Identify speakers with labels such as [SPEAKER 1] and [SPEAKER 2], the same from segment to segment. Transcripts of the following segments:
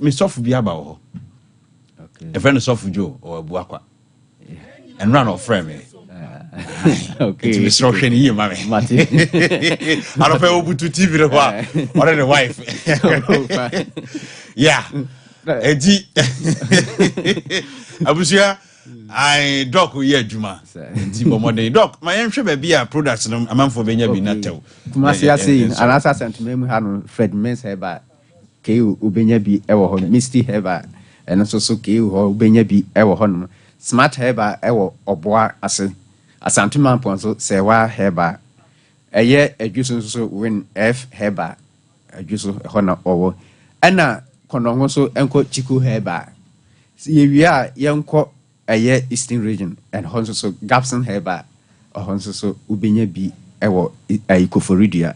[SPEAKER 1] me soft be about. Okay. A friend of Soft Joe or Buakwa. And run off frame. Okay. To be structuring you, mammy. Martin. I don't pay to TV or the wife. Yeah. I was here. I doc we Juma. Doc, my aim should be a product a man for Benya Binato.
[SPEAKER 2] Masia saying, and as I sent to me, Fred Mens Heba, K. Ubenya be ever Misty Heba, and also K. or Ubenya be ever Smart Heba ever or bois as a Santiman Ponso, Sewa Heba. A year a juice win F Heba, a juice honor over. Anna Konongoso Enko Chiku Heba. See, we are young court. A year Eastern region and Honso Gapson Heba or Honso Ubenya be ewo a Icoforidia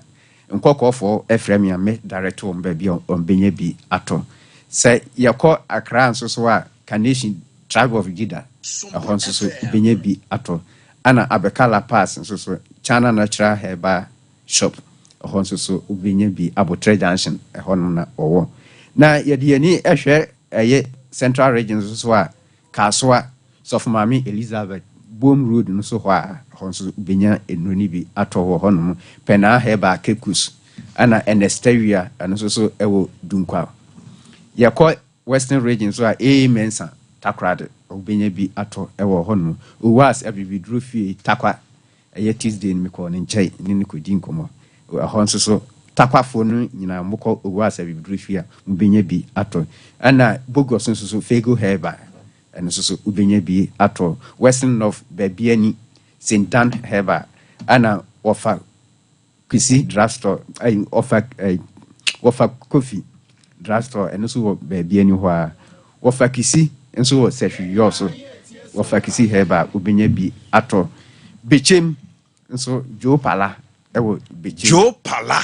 [SPEAKER 2] and cock for Ephraimia met director on baby on Benya be atom. Say Yako Akran Sosoa Carnation tribe of Gida a Honso Benya be atom. Anna Abekala Pass and so China Natural Heba shop a Honso Ubenya be Abotre Junction a Honona or. Now Yadiani Eshe a ye Central region Sosoa Kaswa. So for Mammy Elizabeth, Boom Road no so why Honsu Benya and Runibi Ato Honum, Pena Heba Kekus, Anna and Esteria, and also Ewo Dunqua. Ya quite Western regions were a mensa, Takrad, Obenya be Ato Ewo Honum, who was every withdrew fee Takwa, a yet Tuesday in Mikon in Chay, Ninico Dinkomo, a Honsu Takwa phone, Moko, who was every withdrew fee, Ubenya be Ato, Anna Bogos and so Fago Heba. And so Ubenya be at all. Western of Babiani, St. Dan Heba, Anna offer PC drugstore, I offer coffee drugstore, and also Babiani who offer Kisi, and so said you also offer Kisi Heba, Ubenya be at all. Bichim, and so Joe Pala.
[SPEAKER 1] Joe Pala,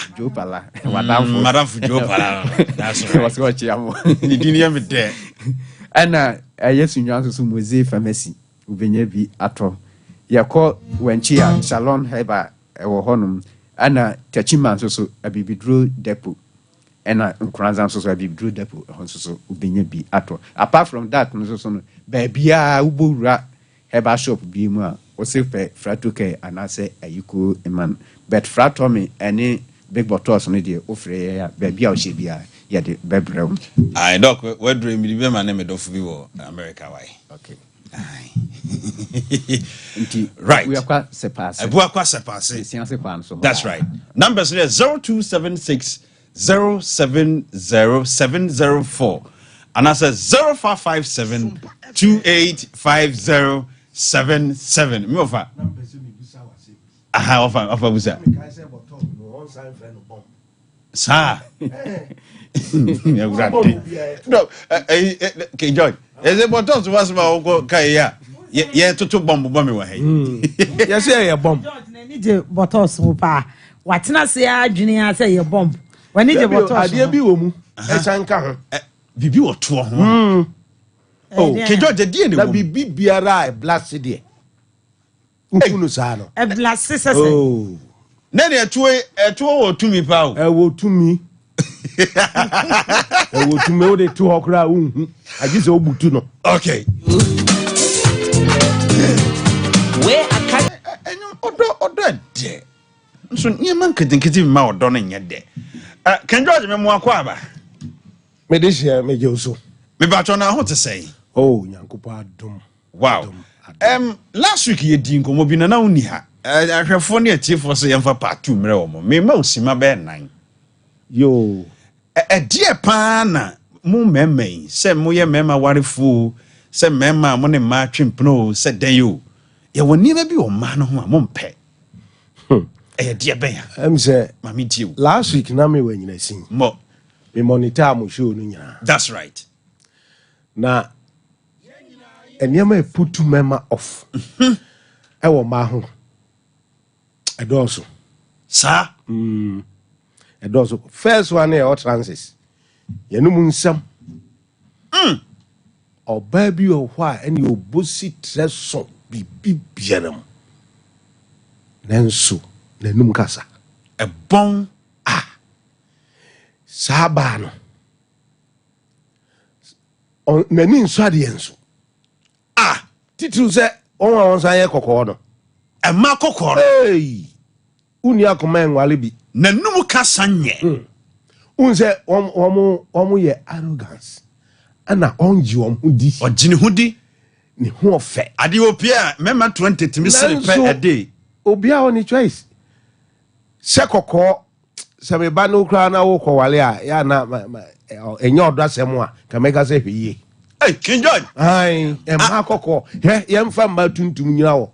[SPEAKER 1] Madame Joe Pala. That's what's what you didn't hear me there.
[SPEAKER 2] And yes, you know, some Mose Pharmacy, Ubenya be at all. Ya call when Chia, Salon Heba, or Honum, Anna Tachiman, also a baby drew depot, and Kranzan, so a baby drew depot, also Ubenya be at all. Apart from that, Babia Ubura Heba shop be more, or say Fratuke, and I say a Yuku a man, but Fratomi, any big bottles on the Ofre, Babia Shibia. Yeah, the bedroom.
[SPEAKER 1] I doc, what dream you be my name of view America? Why? Okay. Right.
[SPEAKER 2] We are quite surpassed.
[SPEAKER 1] That's right. Numbers there 0276 070704 and I said 0557 285077. Mofa. Aha, ofa busa. Sir. No, okay, George. Is it what else was about Kaya? Yeah, to bomb away.
[SPEAKER 3] Yes, yeah, bomb. Need bottles, what's not say, Junior, say your bomb. When need your bottles, I dear be woman.
[SPEAKER 1] Bibi or two. Oh, George, the dear, that be BRI blasted dear. Unusano, a blast, oh. Nanny, a two or to me, pal. I will to me. I will to know the 2 o'clock. I just hope to know. Okay. Where I can order dear. So, your man could think it's my donning yet there. Can George me more quaba? Me this year, me Joso. Me about on how to say. Oh, Yankupa dum. Wow. Last week you didn't come up in an onia. I have phoned a chief for saying for part 2 me mouse in my bed 9. Yo. A dear pana, mo meme, say moya mema wari fool, say mema money marching pno, said they you. You will never be a man who I won't pay. A dear bear, say, Mammy Jew. Last week, Nami when you sing. Mo, me monitor show. That's right. Now, and you may put 2 mema off. I want my home. And also, sir. And also, first one here, all trances. You know, Munsam. Or baby or why, and your bossy dress so be pianum. Nenso, Nenumcasa. A bon Sabano.
[SPEAKER 4] on nani nso ade enso titru se on san ye kokko no
[SPEAKER 1] e ma kokko
[SPEAKER 4] hey uni akoma enwale bi
[SPEAKER 1] nanum ka sanye
[SPEAKER 4] unse omo ye arrogance ana onji hudi
[SPEAKER 1] ogini hudi
[SPEAKER 4] ni ho ofe
[SPEAKER 1] ade opia mema 20 timi sere pe a day
[SPEAKER 4] obia oni choice se kokko se me ba no kra na wo kwale a ya na enye odasem a ka mega se hwiye
[SPEAKER 1] King George
[SPEAKER 4] ai ma kokko he ye mfa mba tuntum nyina wo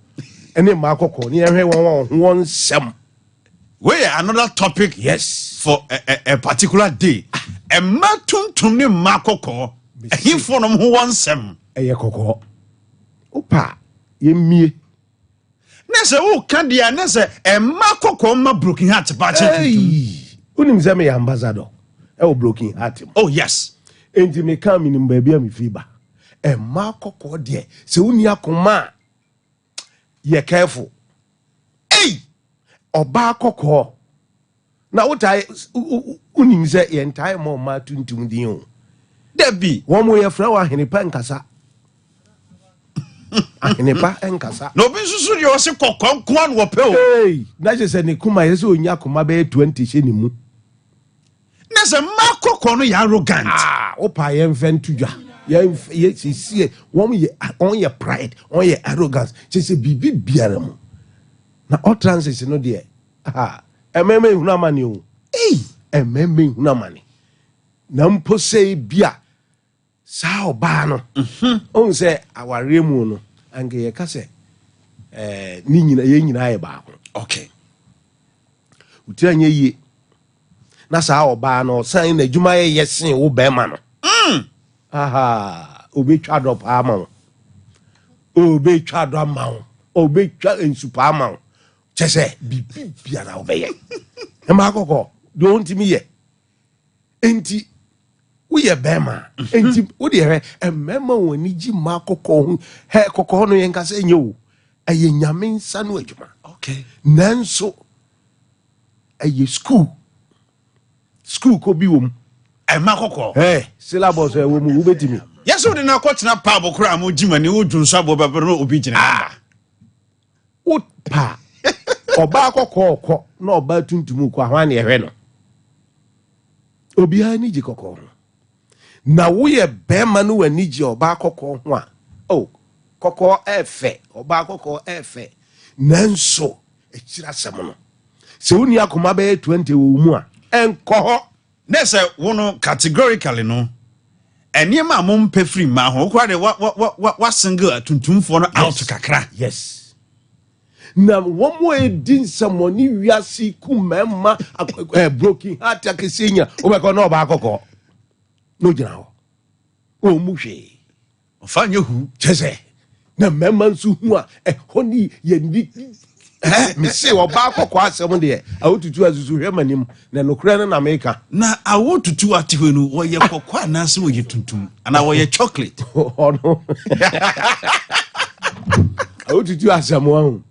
[SPEAKER 4] ene ma kokko ni ehwe won sem
[SPEAKER 1] we another topic
[SPEAKER 4] yes
[SPEAKER 1] for a particular day e ma tuntum ni ma kokko he for no ho won sem
[SPEAKER 4] eye kokko opa ye mie
[SPEAKER 1] nese wo ka dia nese e ma kokko ma broken heart ba che tuntum
[SPEAKER 4] unim se me ambassador e wo broken heart
[SPEAKER 1] oh yes
[SPEAKER 4] enti me kam ni mbabia me fiba e ma kokko de se uni akoma ye careful oba kokko na wotai unim se ye ntai mo ma tuntum din o
[SPEAKER 1] debi
[SPEAKER 4] wo mo ye fra wa henipa nkasa ahenipa nkasa
[SPEAKER 1] no bi susu de o se kokko nko an wo pe o
[SPEAKER 4] na je se ne kuma ye se onya koma be 20 she ni mu
[SPEAKER 1] nese ma kokko no ya arrogant
[SPEAKER 4] opa ye mfentudwa ye sie wo ye pride on ye arrogance se bibi biara mu na all transit no de ememe huna mani o ememe huna mani na mpo sei bia sa oba no on se aware mu no ange ye ka se ni nyina ye nyina ye ba ho
[SPEAKER 1] okay
[SPEAKER 4] utanya ye na sa oba no san na djuma ye yesen wo be ma no obetwa do pa ma obetwa do ma obetwa ensupa ma chese bibi biara obeye e ma kokko do ntimi ye enti wo ye be ma enti wo de he emema woni gi ma kokko he kokko no ye nka se nye o eye nyame nsa no adwuma
[SPEAKER 1] okay
[SPEAKER 4] nanso eye school ko bi wom
[SPEAKER 1] e ma kokko
[SPEAKER 4] syllabus e wo mu wo betimi
[SPEAKER 1] yeso de na kwotena pa abokra mo gimani wo dwunso abobebe no obi gina
[SPEAKER 4] wo pa oba kokko na oba tuntum ko ahwan ne ehwe no obi ha ni ji kokko na wo ye bema no wani ji oba kokko ho a kokko efe oba kokko efe nanso ekira sem no se woni akoma be 20 wo mu a enko ho
[SPEAKER 1] nese wono categorically no enema mo mpe free ma ho kwa de wa single tuntumfo no out kakra
[SPEAKER 4] yes na womo edin samoni wiase kumema broken heart akesenya obeko na oba kokko no gina ho o mu hwe
[SPEAKER 1] ofanye hu
[SPEAKER 4] chese na mema nsu hu a honi ye ni me say oba kokko asem de awotutu azuzu hwe manim na nokura na America
[SPEAKER 1] na awotutu atiwe no wo ye kokko anase wo ye tuntum ana wo ye chocolate
[SPEAKER 4] no awotutu asem wo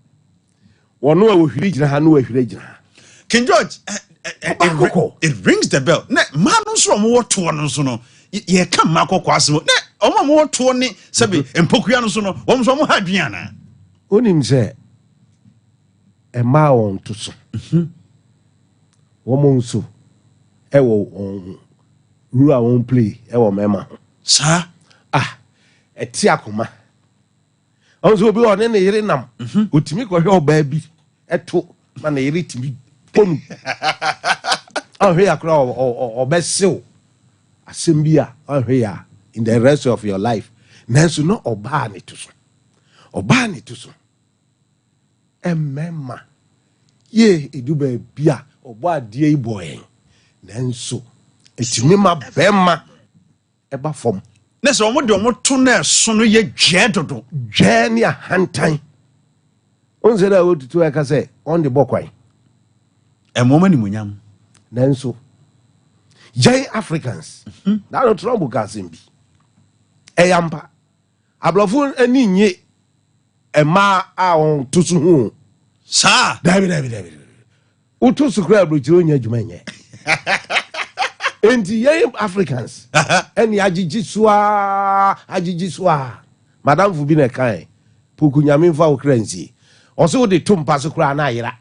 [SPEAKER 4] wono a wo hwiri gina ha no wo hwiri gina
[SPEAKER 1] King George it rings the bell na manu so mo woto no so no ye ka makokko asem na omo mo woto ni sebe empokua no so no wo so mo ha duana
[SPEAKER 4] onim se ema on to so wo mo nso e wo ru a won play e wo mema
[SPEAKER 1] sa
[SPEAKER 4] eti akoma onzo obi one ne yire nam otimi ko hwe oba bi eto ma na yire timi ponu ahwe akra obesew asem a ahwe ya in the rest of your life nanso no oba ne to so emema ye eduba bia obo ade iboyen nanso etimi ma bema eba fom
[SPEAKER 1] nese omo de omo to na so no ye dwedodo
[SPEAKER 4] dwe ne ahantan onse da wotutu aka say on the bokwan
[SPEAKER 1] emoma ni munyam
[SPEAKER 4] nanso jay Africans na no trombo kasembi eyampa ablofo ani nye ema a on tusu hu
[SPEAKER 1] sa
[SPEAKER 4] david utusu kra abrochiro nya adwuma nye enti yɛn Africans ɛne agigi soa madam fu bi na kan poku nyame mfa wo kransi ɔso wo de to mpa so kra na ayera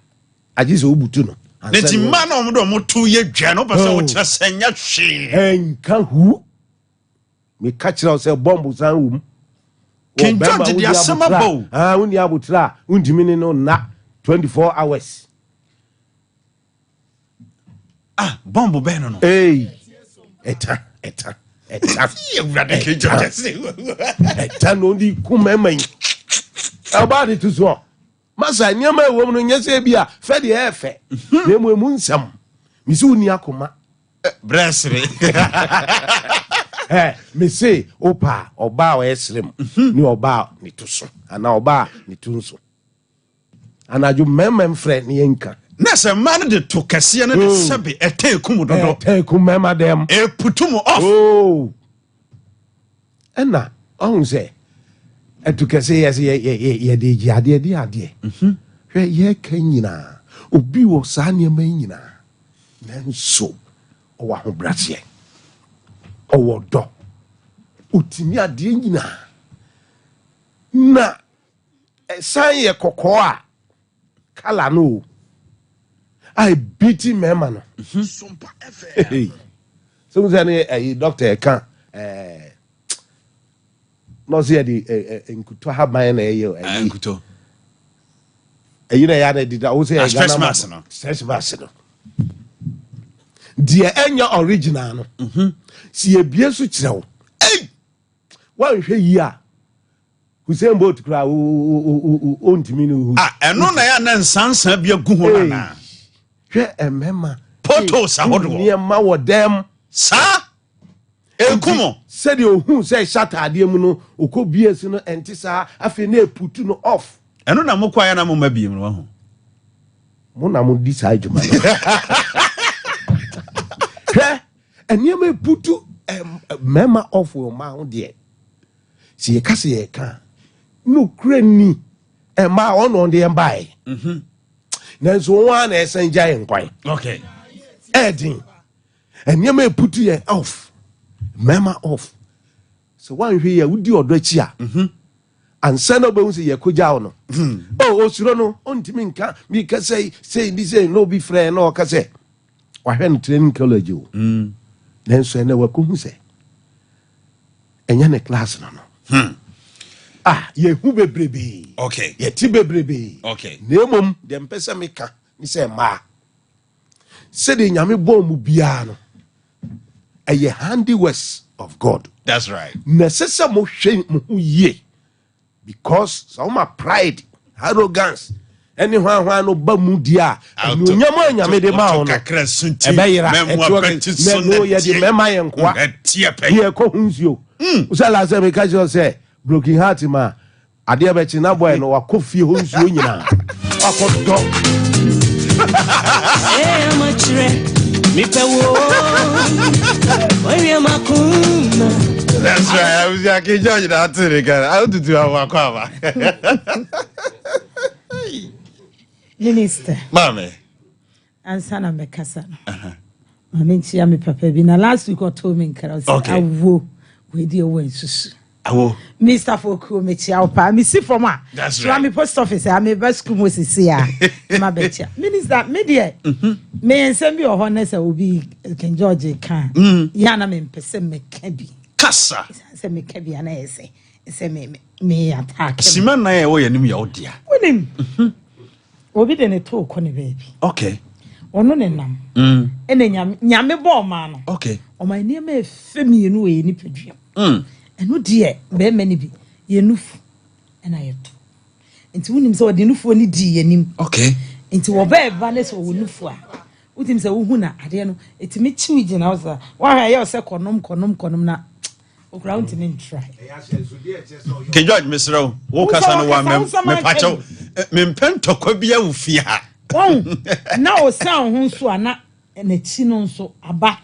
[SPEAKER 4] agi so obutu no
[SPEAKER 1] nti ma na ɔmo do ɔmo to ye dwa no pɛ sɛ wo kyerɛ sɛ nya hwe
[SPEAKER 4] enka hu me ka kyerɛ sɛ bomb san wum
[SPEAKER 1] King George di asema bo
[SPEAKER 4] woni abotra undimi ne no na 24 hours
[SPEAKER 1] bomb be no
[SPEAKER 4] eta
[SPEAKER 1] King George
[SPEAKER 4] eta no di kumaman abadi to so masa niam ewom no nyese bia fe de efe na emu nsam misi uni akoma
[SPEAKER 1] brasre
[SPEAKER 4] me say opa oba o esrem ni oba ni to so ana oba ni to nso ana ju memem frɛ ni enka
[SPEAKER 1] na se man de to kase na de sebe etekum dodo
[SPEAKER 4] etekum mema dem
[SPEAKER 1] putum off
[SPEAKER 4] ɛna ɔhun sɛ etu kase ye de ji ade hwɛ ye ka nyina obi wo saa nneɛma nyina nanso ɔwɔ ahobrɛseɛ ɔwɔ dɔ otimi ade nyina na ɛsan yɛ kɔkɔɔ a kala no I beating mema no SOMPA FM so say na doctor kan no say the nkuto ha ban na
[SPEAKER 1] nkuto
[SPEAKER 4] na ya na dida wo say
[SPEAKER 1] stress mass no
[SPEAKER 4] dia enya original no si ebie so kyerɛw wan hwɛ yi a Hussein Bolt kra o ntimi no
[SPEAKER 1] ɛno na ya na nsansa bia gu ho na
[SPEAKER 4] hwɛ emema
[SPEAKER 1] potos ahodo
[SPEAKER 4] ne ma wo dem
[SPEAKER 1] sa enkumo
[SPEAKER 4] said ohun say shatade mu no okobie su no enti sa afi na eputu no off
[SPEAKER 1] ɛno na mokwa ya na mo mabiem no ho
[SPEAKER 4] mo na mo di sa adwuma no hwɛ eniam eputu mema off wo ma ho de si ye kase ye kan no krani ma ono de mbae nanso won na esanjia enkwan
[SPEAKER 1] okay
[SPEAKER 4] edin eniam eputu ye off mema off so wan hwe ya wudi odo achi a ansa na be hu se ye koja no osuro no ontimi nka mi ka say ndi say no be friend no ka say wa hwe no training college o nanso na wa ko hu se enya ne class no ye hu bebrebe
[SPEAKER 1] okay
[SPEAKER 4] ye ti bebrebe
[SPEAKER 1] okay
[SPEAKER 4] na emom dem pese me ka ni say ma se de nyame bom mu bia no a handiworks of God.
[SPEAKER 1] That's right.
[SPEAKER 4] Necessary mo hwe mo ye because some pride, arrogance, anyone no ba mu dia. No nyama nyame de ma ono. E be yira e no ye de mema ye nkoa. Ye ko hunsuo. Usala say me ka say broken heart ma ade be chi na boy no wa kofie hunsuo nyina. Akodo.
[SPEAKER 1] That's right. I was like, King George, that's it. I want to do our cover.
[SPEAKER 3] Minister.
[SPEAKER 1] Mame.
[SPEAKER 3] Ansana me kasano. Mame ntia me papa bi na last week or told me nkara say awo we dey owo nsusu.
[SPEAKER 1] Awo.
[SPEAKER 3] Mr. Foku me chia opa me see from a.
[SPEAKER 1] That's
[SPEAKER 3] right. So I'm post office I'm a best school Moses here. Ma betia. Minister me dey. Me ensem bi ohonese obi King George kan. Ya na me mpese me ka bi.
[SPEAKER 1] Kasa.
[SPEAKER 3] Say me ka bi na ese. Say me attack.
[SPEAKER 1] Siman na ye wo yanim ya odia.
[SPEAKER 3] Wonim. Obi de ne to ko ne baby.
[SPEAKER 1] Okay.
[SPEAKER 3] Ono ne nam. Ene nyame bo ma no.
[SPEAKER 1] Okay.
[SPEAKER 3] O ma ne ma femi enu we ni pedua. Enu de be ma ni bi ye nufu ena ye to. Enti wonim se odi nufu ni di yanim.
[SPEAKER 1] Okay.
[SPEAKER 3] Enti wo ba eba ne se wo nufu a. Wotim se wo hu na ade no etimi chiwi gina wo sa. Wa ha ye se konom na okura untimi try.
[SPEAKER 1] King George Misro, wo kasa no wa me pacho me mpento kwa bia wo fi ha.
[SPEAKER 3] Na o sound ho so ana na chi no nso aba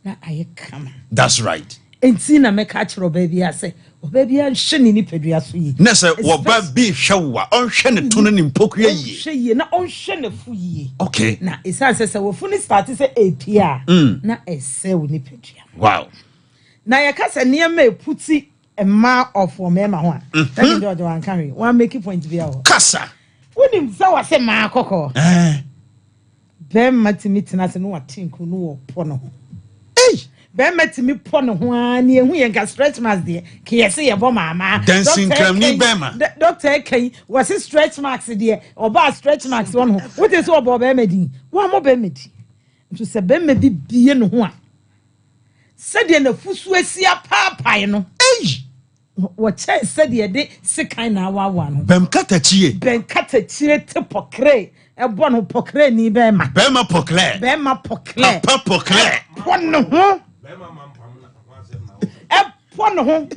[SPEAKER 3] na aye kama.
[SPEAKER 1] That's right.
[SPEAKER 3] enti na me ka kire oba bia se oba bia hye ne nipadua so yi
[SPEAKER 1] na se oba bi hwewa on hwe ne to ne mpokua yi
[SPEAKER 3] hwe yi na on hwe ne fu yi
[SPEAKER 1] okay
[SPEAKER 3] na isa se wo fu ni start se apia na ese wo nipadua
[SPEAKER 1] wow
[SPEAKER 3] na ya ka se ne ma eputi emma of wo mema ho a that is George wan carry one make point bia ho
[SPEAKER 1] kasa
[SPEAKER 3] wonim se wa se ma akoko bem matimi tenase no watinku no wo po no bem matimi po no ho ani ehu ye ga stretch marks de ke yesi ye bo mama
[SPEAKER 1] dancing cram ni bema
[SPEAKER 3] doctor kan was stretch marks de oba stretch marks won ho what is oba bem medin wa mo bem medin nso se bem me bibie no ho a se de na fusu asia paapai no wo che se de de sekan na wa no
[SPEAKER 1] bem katachie
[SPEAKER 3] te pokre ebo no pokre ni bema
[SPEAKER 1] pokre papa pokre
[SPEAKER 3] pono ho pono ho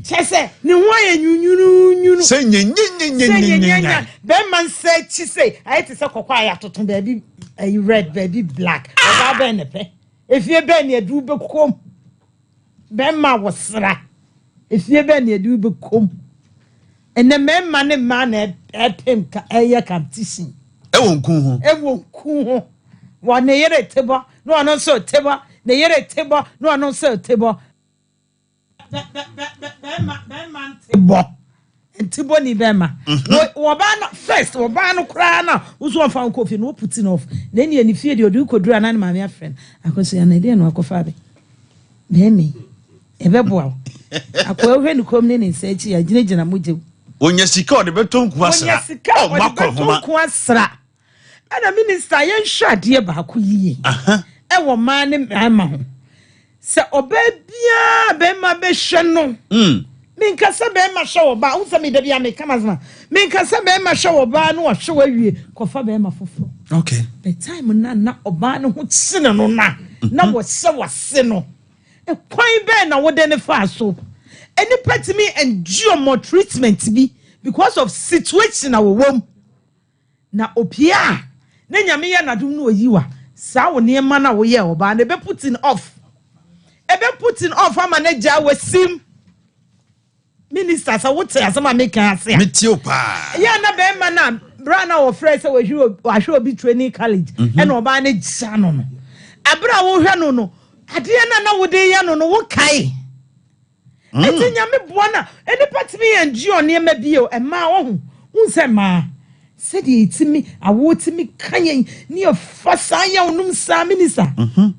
[SPEAKER 3] chese ni ho ye nyunyunu
[SPEAKER 1] se nyenya
[SPEAKER 3] bema nse chi say ayete se kokwa ya totun baby red baby black oba be ne pe efie be ne adu be kom bema wosra efie be ne adu be kom ene mema ne ma na epem ka eye competition
[SPEAKER 1] ewo nkun ho
[SPEAKER 3] wa ne yere tebo no anon so tebo ne yere tebo no anon so tebo bema tebo ni bema wo ba no first wo ba no kra na wo so fa kofi no put it off na ni fie de odu kodura na ma me afren akoso ya na de no akofa be bemi ebeboa akwa hwe ni kom ne nsechi ya ginegina mojew
[SPEAKER 1] onya sika ode beto nku asra
[SPEAKER 3] o makọ homa nku asra ana minister yen hwade ba ko yiye e wo ma ne ma ho se obabia be ma be hwe no minka se be ma hwe wo ba unsa me da bia me kama zama minka se be ma hwe wo ba no hwe wawie kofa be ma foforo
[SPEAKER 1] okay
[SPEAKER 3] the time na oba no ho tsene no na wo se wase no e kwan be na wo de ne fa so any part me endure more treatment be because of situation na wom na opia na nyame ya nadum no oyiwa sa wo ne ma na wo ye oba na be putting off ama na ja wasim minister sa wote asama make ase
[SPEAKER 1] metio pa
[SPEAKER 3] ya na be ma na bra na wo frɛ sɛ wa hwe obi training college e na oba na ja no abra wo hwe no ade na wo de ya no wo kai eti nyame boana eni patimi enji oni ema bio ema wo hu ma se de etimi awo timi kanyen ni ofasa ya onum sa minister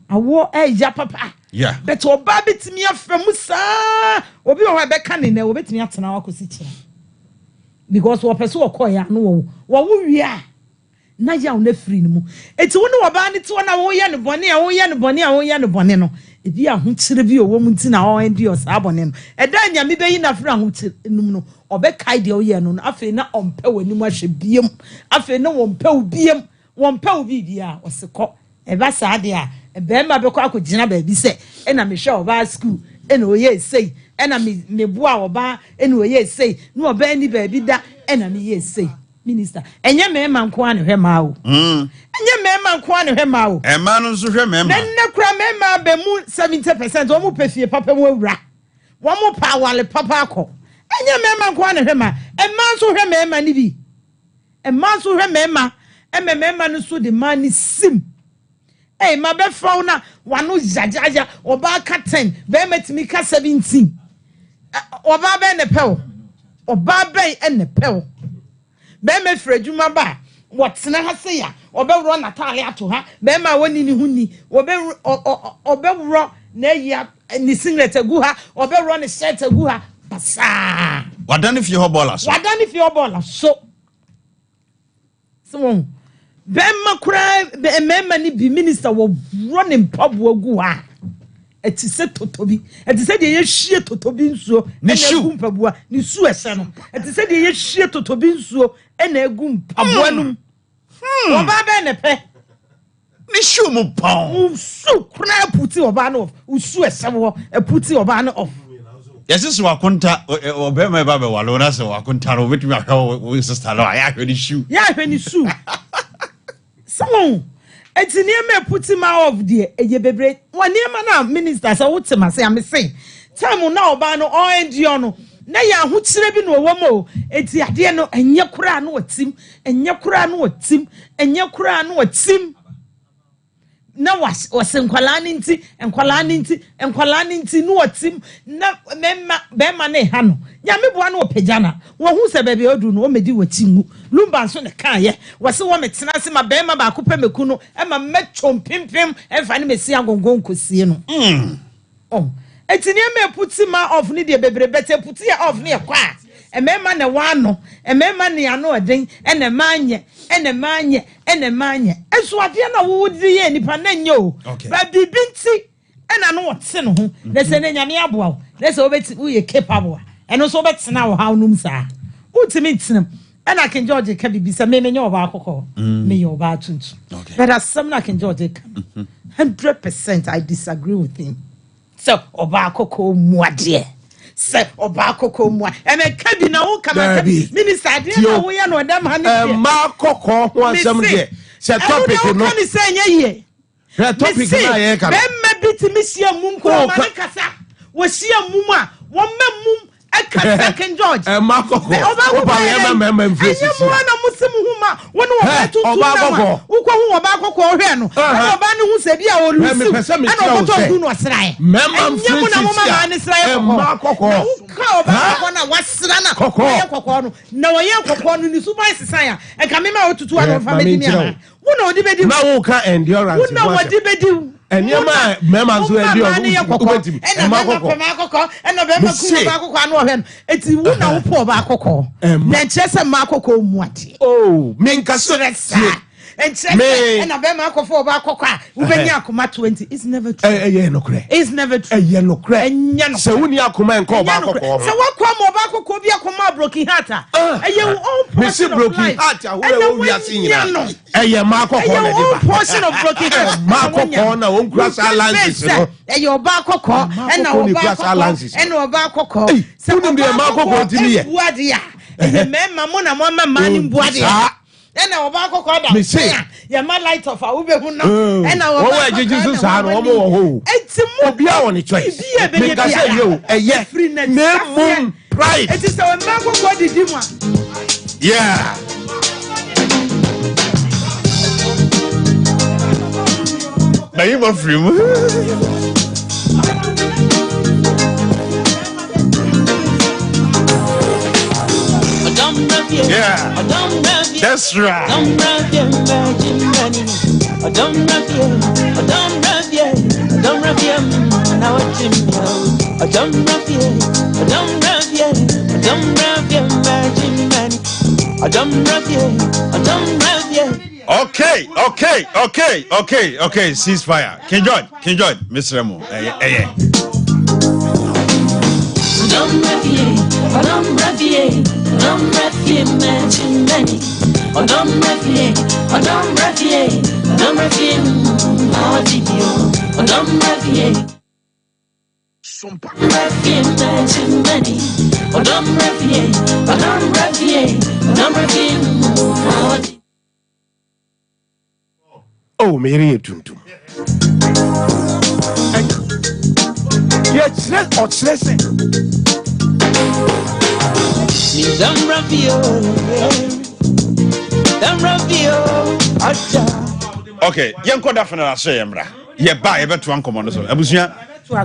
[SPEAKER 3] awo eja papa
[SPEAKER 1] yeah
[SPEAKER 3] but oba betimi afemu sa obi o be kan ne obi betimi atena wakosi kira because wo pese wo koya no wo wia na ya una free ni mu eti wo ne oba ne ti wona wo ye ne bone no ebi ahokyere bi owo mu nti na o endi o sa bone no eda nyame beyi na fra ahokyere num no obekai de o ye no afi na ompe wanim ahwe biem afi na wompe ubiem wompe ubibia osekọ eba sa de a ebe ma be kwa akogina ba bi se na me hwe oba school na oye sei na me bua oba na oye sei na oba ni ba bi da na me ye sei minister enye me ma nko ane hwe ma o enye me ma nko ane hwe ma o
[SPEAKER 1] e ma no nso hwe me ma
[SPEAKER 3] nne kura me ma be mu 70% o mu pefie papa mu awura wo mu pa wale papa akọ enye me ma nko ane hwe ma e ma nso hwe me ma ni bi e ma nso hwe me ma e me ma no so de ma ni sim e ma be fa na wano jajaja oba ka 10 be metimi ka 17 oba be ne pew oba be ne pew be me frejuma ba wotena ha se ya obewro natale ato ha be ma woni ni huni obewro na ya ni singlet agu ha obewro ni shirt agu ha basa
[SPEAKER 1] wadani fi ho bola so be ma kura be mema ni bi minister wo running pabo agu ha eti se totobi eti se de ye hie totobi nsuo na egu mpabua ni su ese no eti se de ye hie totobi nsuo na egu mpabua num oba be ne pe ni shu mu pon
[SPEAKER 3] su kura puti oba no usu ese wo puti oba no off
[SPEAKER 1] yes so akonta oba me ba be walo na so akonta ro betumi ahwe wo sister lo ya hwe ni shu
[SPEAKER 3] so It's near me put him out of the ye bebre. 1 year man minister so what say I'm saying. Time now bano or endiono. Na ya hu kire bi no womo enti ade no enye kura no watim enye kura no watim enye kura no watim na was nkwala nti no watim na bema na ha no nya meboa no opejana wo hu se bebe odu no o medi watingu lumba so ne kan ye wo se wo metena se ma bema ba ko pemeku no e ma metwom pimpim e fa ne mesi agongon kosie no oh etini me puti ma off ni de bebre bete puti ya off ni e kwa emema ne wano emema ne ano eden ene manye eso ade na wo di ye nipa na nye o ba bibinti ena no wote no ho na se ne nyame aboa wo na se obeti wo ye capable eno so obetena wo ha onum sa utimi tinam ena King George ka bibisa me menye oba akoko me ye oba tuntu but as some na King George ka 100% I disagree with him. So oba akoko muade se oba akoko mua e me ka bi na wo kama minister de na wo ya no dem ha ne
[SPEAKER 4] ma akoko ho asem de se topic no
[SPEAKER 3] kan se nya ye
[SPEAKER 4] the topic na ye ka
[SPEAKER 3] be ma biti misia mum ko ma ne kasa wo sia mum a wo mum akasa King George
[SPEAKER 4] ma akoko oba ye ma mfresi
[SPEAKER 3] mo na musim huma wo no oba tutu na wo ko hu oba akoko hwe no oba ne hu se bia wo lusi ana obo to du no srae
[SPEAKER 4] mema mfresi ma akoko
[SPEAKER 3] ka oba akoko na wasra na akoko no na wo ye akoko no ni suban sesan a e ka me ma otutu ano fa me ni ana wo na odi bedi
[SPEAKER 4] na wo ka endurance
[SPEAKER 3] wo na odi bedi
[SPEAKER 4] Enyama mema so edi obetimi
[SPEAKER 3] ema akoko ena be ma ku ba akoko anu ohwe no eti wu na wo po ba akoko na nchese ma akoko muate
[SPEAKER 4] minka stress
[SPEAKER 3] nchese ena be ma akofo ba akoko a wo benya akoma 20 is never true
[SPEAKER 4] no kre
[SPEAKER 3] is never true
[SPEAKER 4] no kre
[SPEAKER 3] enya no
[SPEAKER 4] se wuni akoma enko ba akoko
[SPEAKER 3] se wakwa mo ba akoko bi akoma broken heart eye wo own portion of
[SPEAKER 4] broken heart ahore wo wi asinyina ma akoko na di ba
[SPEAKER 3] portion of broken heart
[SPEAKER 4] ma akoko na won kura salances no
[SPEAKER 3] oba akoko ena oba akoko ena oba akoko
[SPEAKER 4] se wuni bi ma akoko ntimi ye
[SPEAKER 3] buade ya mema mo na mo ma ni buade ya ena oba akoko da ya ma light of a we be hu no ena oba
[SPEAKER 4] wo agiji so sa no mo wo ho
[SPEAKER 3] etimo
[SPEAKER 4] obi a woni choice me ka say yo eye me pride
[SPEAKER 3] it is our ma akoko didi mu
[SPEAKER 1] yeah na you ma free mu yeah that's right okay ceasefire King George Mr. Remo
[SPEAKER 5] SOMPA
[SPEAKER 4] oh meri tuntum ye stress or stress
[SPEAKER 1] okay yanko da fana na say emra ye ba ye beto ankomo no so abusua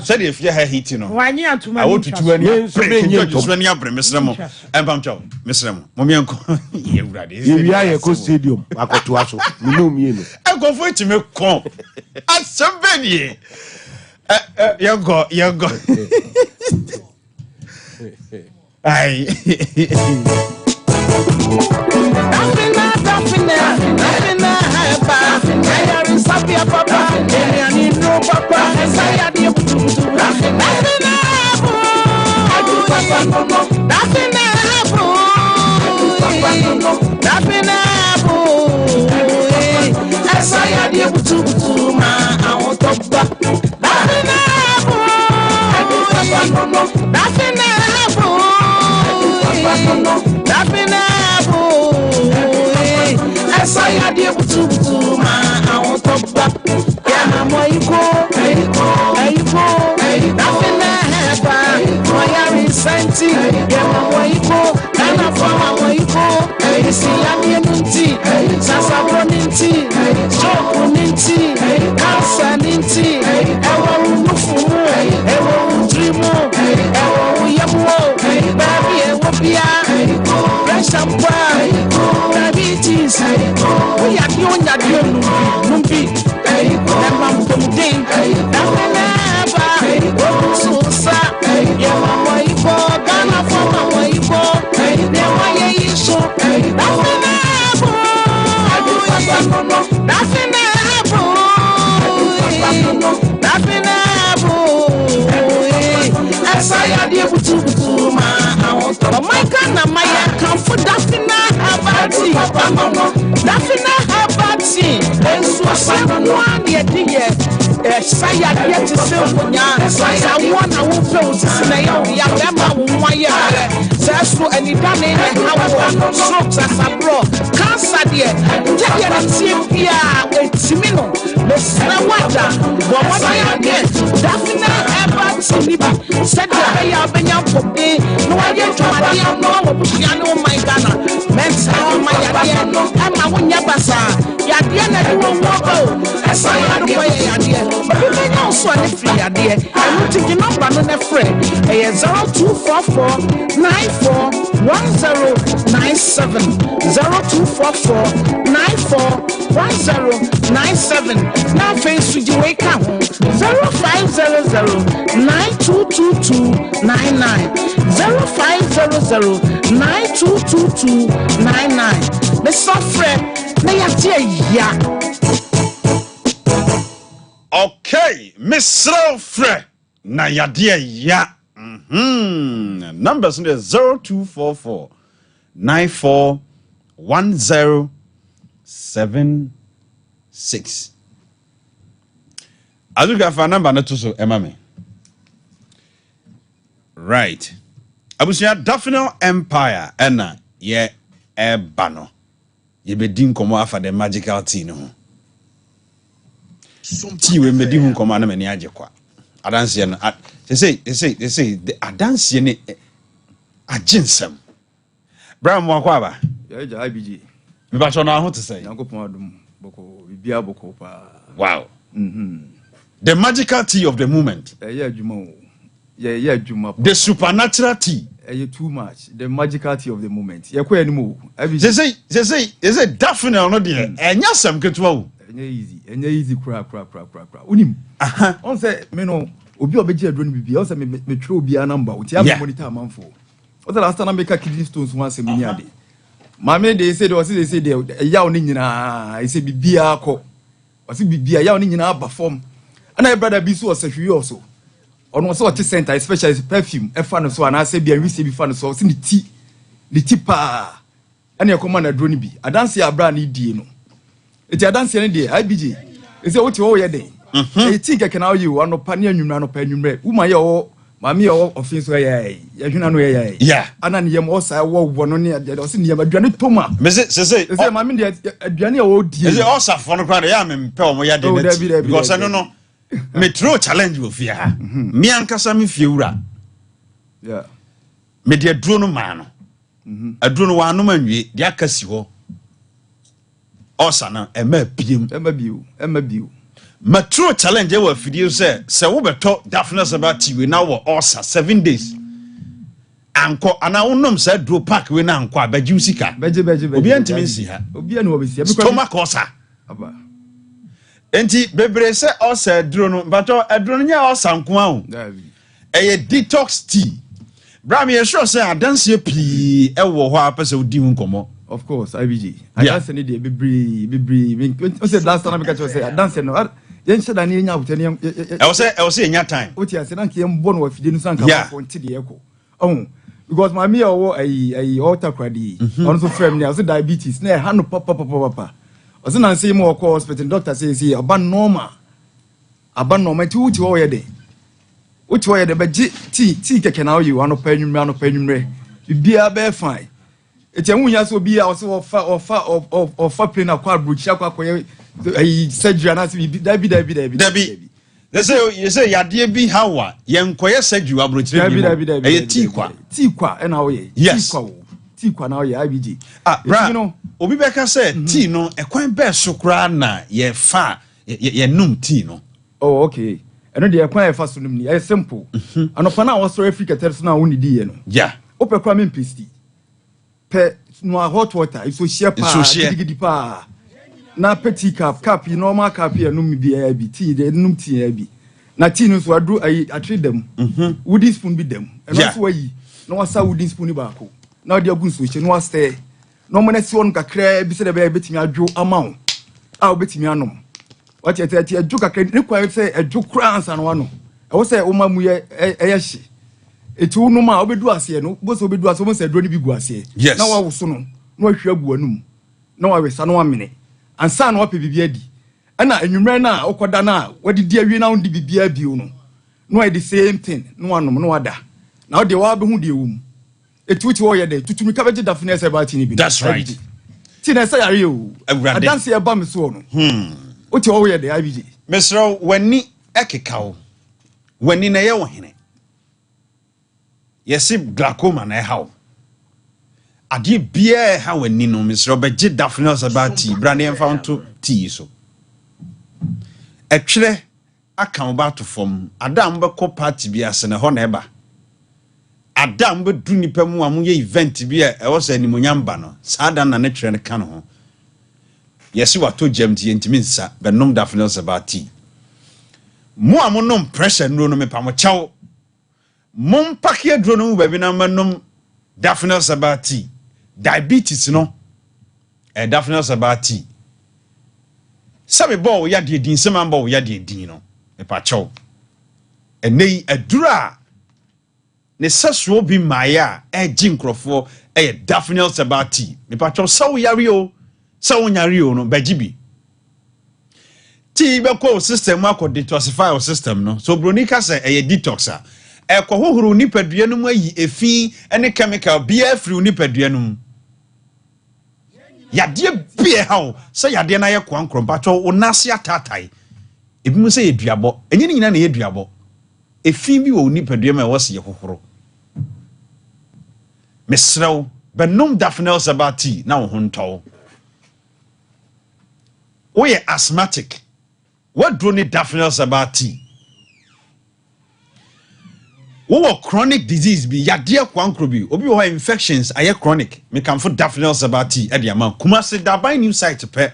[SPEAKER 1] said if you ha hiti no
[SPEAKER 3] wanyi atuma
[SPEAKER 1] I want to do any so many abre mesremo empam chaw mesremo momienko ye urade
[SPEAKER 4] ye wia ye ko stadium akoto aso minu mienu
[SPEAKER 1] ankofo itime kon asembeni yango ai
[SPEAKER 5] ninti, yema moiko, kana fama moiko, isi yami ninti, sasa bro ninti, stroke ninti, cancer ninti, ewa unufumu, ewa undrimu, ewa uyamo, baby ewa bia, pressure mpwa, diabetes, uya dionya numbi, nema mpomding, nameneba, susa, yema moiko, kana fama moiko, nema yeisho, nameneba, Asaya dia butu ma awon my kana maya kan for dafina abati dafina abati enso asanu ade die saya dia ti se onya saya wona wo fe o ti na ya bema wo nwaye sa so ani dane ne hawo stroke asabro cancer die je na tie bia etimi no le sna wada bo wada ya die dafina abati ni bi said ya benya pode no waye twade no wo busia no my Ghana mensa my yade no ama wonya basa yade na di wo wo asa ya do boy yade bi benya so ani free yade enu tiki number no na free 0244 941097 0244 na face suji we ka ho 0500 922299 0500 922299 me sofre na yate ya
[SPEAKER 1] okay Mr. Fre na yade ya numbers in 0244 941076 azuka fa number na to so emame right abusia Daphne Empire ena ye ebano ye bedin komo afa the magical tea no tea we medi hu komo na mani age kwa adanse no they say the adanse ne aginsem bra mo akwa ba
[SPEAKER 2] ya IBG
[SPEAKER 1] me ba so na ho to say
[SPEAKER 2] yankopon adum boko bibia boko pa
[SPEAKER 1] wow the magical tea of the moment
[SPEAKER 2] yeah adwuma yeah adwuma
[SPEAKER 1] the supernatural tea
[SPEAKER 2] too much the magical tea of the moment ye ko animu
[SPEAKER 1] they say Daphne no de enya sam ketua o
[SPEAKER 2] enya easy kra unim on say me no obi obeji adro no bibia on say me twa obi a number o ti am monitor amanfo o say last time make kidney stones one say me ade mama dey say dey yaw ni nyina e say bibia akọ o say bibia yaw ni nyina aba form ana brother bi so o say hwi also ono so oti center especially perfume e fa no so ana say bia receive bi fa no so say ni ti pa ana e koma na drone bi adanse abra na die no eti adanse ne die IBG e say oti wo ye den e ti keke na you ano pa ne anwumra no pa anwumre uma ye wo mami ye wo ofin so ye hwena no ye
[SPEAKER 1] yeah
[SPEAKER 2] ana ne ye mo sa wo no ne o say ne ye aduane toma
[SPEAKER 1] me say
[SPEAKER 2] mami de aduane ye wo die
[SPEAKER 1] e say osafo no kwa ya me mpe o mo ya de na because no me throw challenge wo fia me ankasa me fie wura
[SPEAKER 2] yeah
[SPEAKER 1] me de aduro no ma no aduro no wa no manwie de akasi ho osana e ma biem ma throw challenge wo fidie se wo beto Daphne sabati we na wo osa 7 days anko ana wonom sa duro pack we na anko abaji usika
[SPEAKER 2] beje
[SPEAKER 1] obi antimi nsi ha
[SPEAKER 2] obi anu obi si
[SPEAKER 1] stomach osa
[SPEAKER 2] aba
[SPEAKER 1] enti bebre se osa duro no bato aduro no nya osa nko ahu eye detox tea bra me sure say adanse pii e wo ho apese odi hu nkomo
[SPEAKER 2] of course IBG adanse ne de bebre o say last time make say adanse no yen sheda ne nya abutani e
[SPEAKER 1] o say nya time
[SPEAKER 2] o ti ase na nke mbo no afide nu sanka for nti de eko oh because my me owo ai alter cradi on so frame ne o say diabetes na ha no papa o say na say mo ko hospital doctor say aba normal ti uti wo ye de uti wo ye de be ti keke na you ano pa nwumre bia be fine eti enwunya so bia o say ofa plane akwa bruchi akwa ai surgery na say dabi
[SPEAKER 1] They say you say yadeɛ bi hawa yenkoye surgery abrochire bi. E tea kwa
[SPEAKER 6] e na wo ye. Tea kwa na wo ye IBG.
[SPEAKER 1] Bra. Obi beka say tea no ekwan be so kra na ye fa ye num tea no.
[SPEAKER 6] Oh okay. Eno de ekwan ye fa so num ni e simple. Anopa na wo so Africa tell na wo ni di ye no.
[SPEAKER 1] Yeah.
[SPEAKER 6] Ope kwa me pesti. Pe no hot water iso share pa gidi pa. Na petit cup normal cup here num bi e bi tea de num tea e bi. Na tea no so adu I treat them. Wooden spoon bi them. Eno so ayi. Na wasa wooden spoon ba ko. Na de agun so che no wasta. No mo na si on kakra bi se de be betimi adwo amawo. A obetimi anom. What you say adwo kakra ne kwa say adwo kra ansa no ano. E wo say wo ma mu ye hye. Etu no ma obedu ase no, bo so obedu ase mo say adwo ni bi gu ase. Na wa wo so no, na wa hwe agu anum. Na wa wesa no amene. Ansa na wa pe bibia di. Na enwumre na okoda na wadi di awie na wo di bibia bi no. No the same thing. No anom no wada. Na wo de wa be hu de ewum. Etuti wo ye de tutumi ka beje dafine se ba ti ni bi.
[SPEAKER 1] That's right.
[SPEAKER 6] Ti na say yare o. Adanse e ba me so no. Oti wo ye de IBG.
[SPEAKER 1] Mesro wani ekeka wo. Wani na ye wo hene. Yesi glaucoma na ha wo. Ade bia ha wani no mesro beje dafine se ba ti brand em fa nto ti so. Etwere aka ba to fom adam be ko party bia se na ho na eba. Adam be du nipa mu amu ye event bi e wo se animonyam ba no sada na ne twere ne ka no ho yesi wato jam ti ntimi nsa be nom dafne sabati mu amu nom pressure no no me pa mo chaw mom pakia dro no ba bi na manom dafne sabati diabetes no dafne sabati sabe bo ya de din sema bo ya de din no me pa chaw enei adura ne saso bi maya jinkrofo daphne sabati me patcho sawo yare o sawo nyare o no bagibi ti be ko system akọ detoxify system no so bronika say detoxa ekọ hohoro nipadua no mu ayi efi ene chemical bia free nipadua no mu yade bia hawo say yade na ye kwankro patcho onase atatai ebi mu say eduabo enye ni nyina na eduabo efi bi wo nipadua ma wo se ye hohoro mesrew benom dafne sabati na wo honto wo ye asthmatic what do ni dafne sabati wo chronic disease bi yade kwankro bi obi wo infections aye chronic me kan fo dafne sabati e dia man kuma se daban new site pe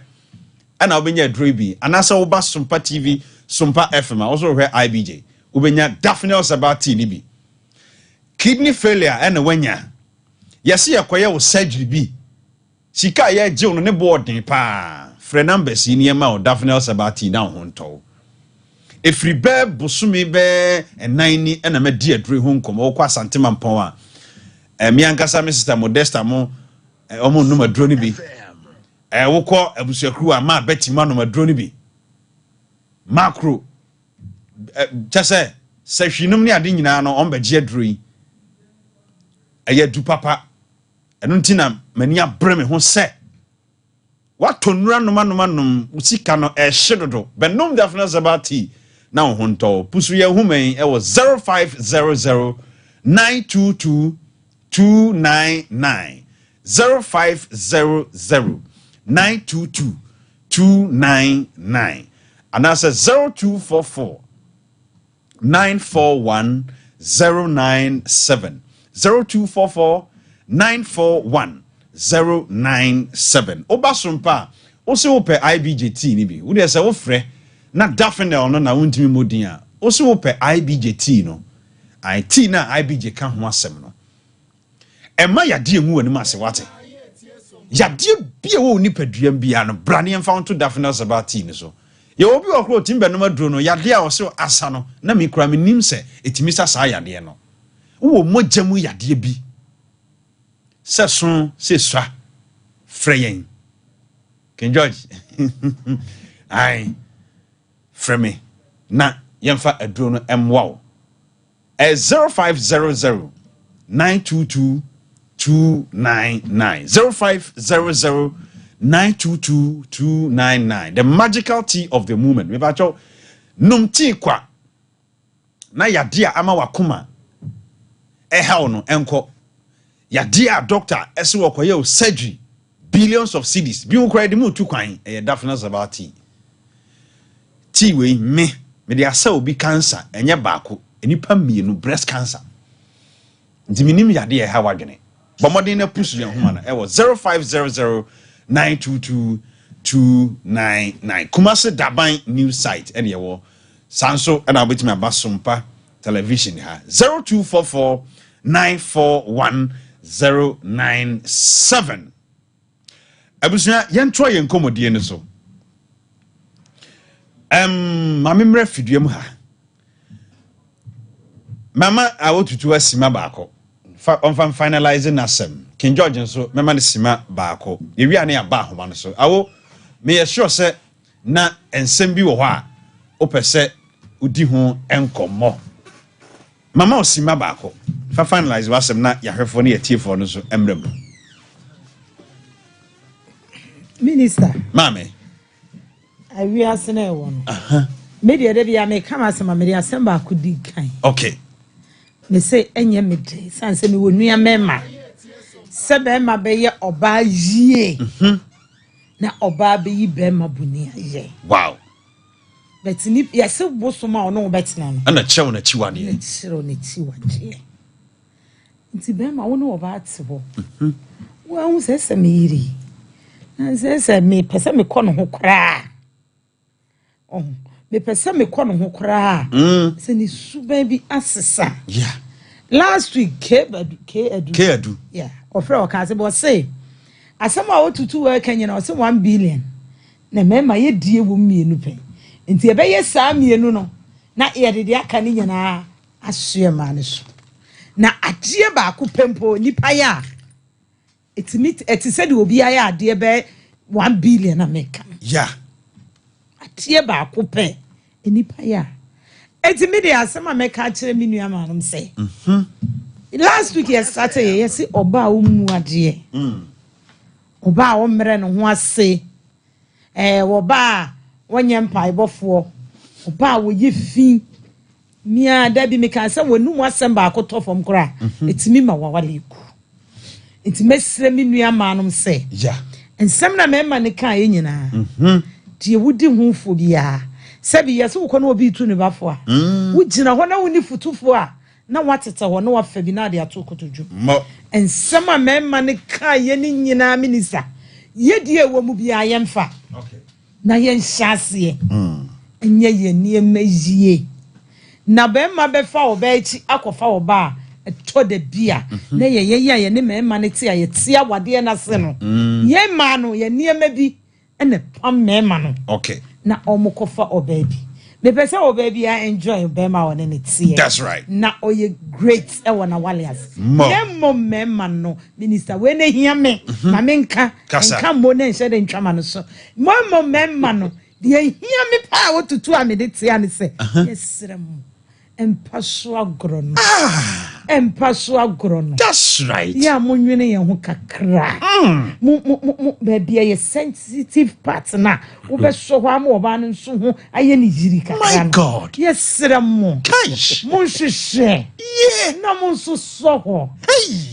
[SPEAKER 1] ana obenya dro bi anasa wo ba SOMPA TV SOMPA FM also where IBJ obenya dafne sabati ni bi kidney failure and wanya yesi yakoye wo surgery bi sika ye je no ne boarding pa frɛ numbers ni ema o dafne sabati na ho nto efri be bosumi be enan ni na ma di adure ho nkom wo kwa santema mpon a mi ankasa me sister Modesta mo omo numa aduro ni bi wo kɔ abusuakru a ma betima no aduro ni bi makro chase se hwinum ni ade nyina no on be je aduro yi du papa enu ntina mani abre me ho se wato nura nom usika no hyedodo benom dafna zabati na ho nto pusu ye humen e wo 0500 922 299 0500 922 299 and that's 0244 941 097 0244 941 097 oba SOMPA o se wo pe IBJT ni bi wo de se wo frɛ na dafinel no na wontimi modin a o se wo pe IBJT no IT na IBJ ka ho asɛm no ema yade emu wani ma se wate yade bia wo nipaduam bia no brane em fa to dafinel sabati ni so ye obi okro timbe no maduro no yade a wo se asa no na me kura me nim se etimi sa yade no wo mojamu yade bi seson se swa freyen King George ai freme na yemfa aduro no emwa 0500 922 299 0500 922 299 the magical tea of the moment me ba cho num tea kwa na yadia ama wakoma how no enko yadia doctor ese wokoye surgery billions of cedis bi wo kra de mu tu kwan daphne zabati ti we me dey asa obi cancer enye baako enipa mienu breast cancer diminim yade ha wadwene bomodin na pusu yan homa na 0500922299 Kumasi Daban news site ene yewo sanso na obetimi aba SOMPA television ha 0244941097 abusuya yentro yen komodie ne so mamemre fiduem ha mama awotutu asima baako on finalizing asem King George nso mema ne sima baako yewi ane aba ahoma no so awo me sure say na ensem bi wo ho a opese udi ho enkomo mama osima baako fa finalize wasem na yahwefo ne yetiefo no so emrem
[SPEAKER 3] minister
[SPEAKER 1] mame
[SPEAKER 3] awi asene e won media de bia me kama asema media asem baako di kan
[SPEAKER 1] okay
[SPEAKER 3] me say enye me de sanse me wonua mema sebe ma be ye oba yie na oba be yi be ma bunia ye
[SPEAKER 1] wow
[SPEAKER 3] betini yese bosoma ono betina no
[SPEAKER 1] ana chew na chiwane
[SPEAKER 3] ye chiro ne chiwane nti be ma wono oba atebo wa hu se me yiri na se me pese me kɔ no ho kra me pese me kɔ no ho kra se ni suban bi asesa
[SPEAKER 1] yeah
[SPEAKER 3] last week Kedu yeah ofre o ka se bo say asema otutu wa kanya na o se 1 billion na mema ye die wo mienu pe nti ebe ye saa mienu no na ye de aka ni nyana asue ma ne so na adie ba ko pempo nipa ya eti said obi aya adie be 1 billion na meka
[SPEAKER 1] yeah
[SPEAKER 3] adie ba ko pe nipa ya eti me de asema meka kire mi nua ma no say last week yes Saturday yes oba omu adie oba o mre no ho ase oba wonye mpai bofo oba wo ye fi mia da bi meka se wonu asem ba akoto fom kra etimi ma wawale ku enti mesre mi nua ma no say
[SPEAKER 1] yeah
[SPEAKER 3] ensem na mema ne kan ye nyina die wudi hu fo bia sabi yes wo kono obi tu ne bafo a wo gina ho na woni futufo a na watete ho na wafa bi na de atokotoju ensem a mema ne kan ye ni nyina minister ye die wo mu bia ye mfa
[SPEAKER 1] okay
[SPEAKER 3] na ye nhyase enye ye nie mazie na be ma be fa oba echi akofa oba to de bia na ye ne mema ne ti aye ti awade na se no ye ma no ye nie ma bi ene pam mema no
[SPEAKER 1] okay
[SPEAKER 3] na omokofa oba bi me pese oba bi a enjoy be ma won ne ti
[SPEAKER 1] that's right
[SPEAKER 3] na oye great e wona walias ye mo mema no minister we ne hia me ma me nka mo ne nse de ntwama no so mo mema no de hia me pa wotutu a me de ti ane se yesrem empaso agrono
[SPEAKER 1] that's right
[SPEAKER 3] ya monwene ye ho kakra mo baby ye sensitive part na wo be so ho am oba no nso ho aye ni jiri kakra
[SPEAKER 1] my god
[SPEAKER 3] yesrem mo
[SPEAKER 1] gosh
[SPEAKER 3] mo hwehwe na mo nso so ho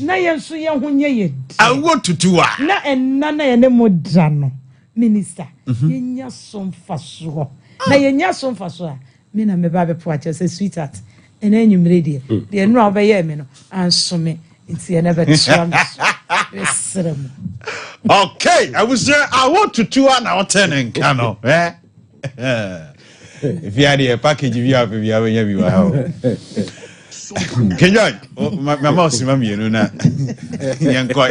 [SPEAKER 3] na ye nso ye ho nye ye
[SPEAKER 1] I want to do
[SPEAKER 3] na enna na ye ne mo dra no minister ye nya SOMPA so na ye nya SOMPA so a me na me ba be po a say sweetheart ena enyumre de no obeye me no anso me nti ena be twa me esrem
[SPEAKER 1] okay I want to tour now turning cano if you had a package you have we have can you my mouse mama you know na yanko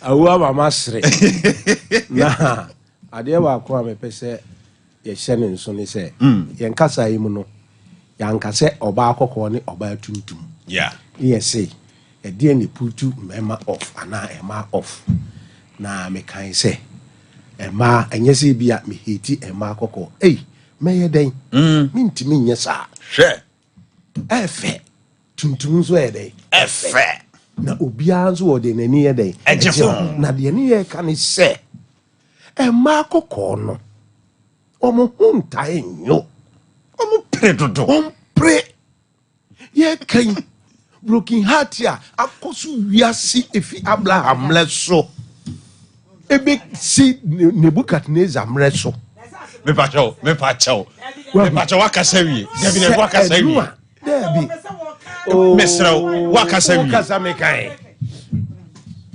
[SPEAKER 4] awu mama sre na ade wa ko me pese ye hyene nso ne se ye nkasa yi mu no ya nkase oba akokọ ne oba tuntum
[SPEAKER 1] yeah
[SPEAKER 4] yes e de ne putu mema off ana ema off na me kan se ema anyese bia me heti ema akokọ meye den mintimi nye sa
[SPEAKER 1] hwe
[SPEAKER 4] efe tuntum so e den
[SPEAKER 1] efe
[SPEAKER 4] na obia nso wo de nani ye den
[SPEAKER 1] eje
[SPEAKER 4] na de ne ye kan se ema akokọ no omo hunta enyo
[SPEAKER 1] dodo
[SPEAKER 4] pray ye kan broken heart ya akoso wiase efi Abraham leso ebe si Nebukadnezar mreso
[SPEAKER 1] me pacho wakasawi debi ne wakasawi
[SPEAKER 4] debi
[SPEAKER 1] mesra wakasawi
[SPEAKER 4] wakasame kai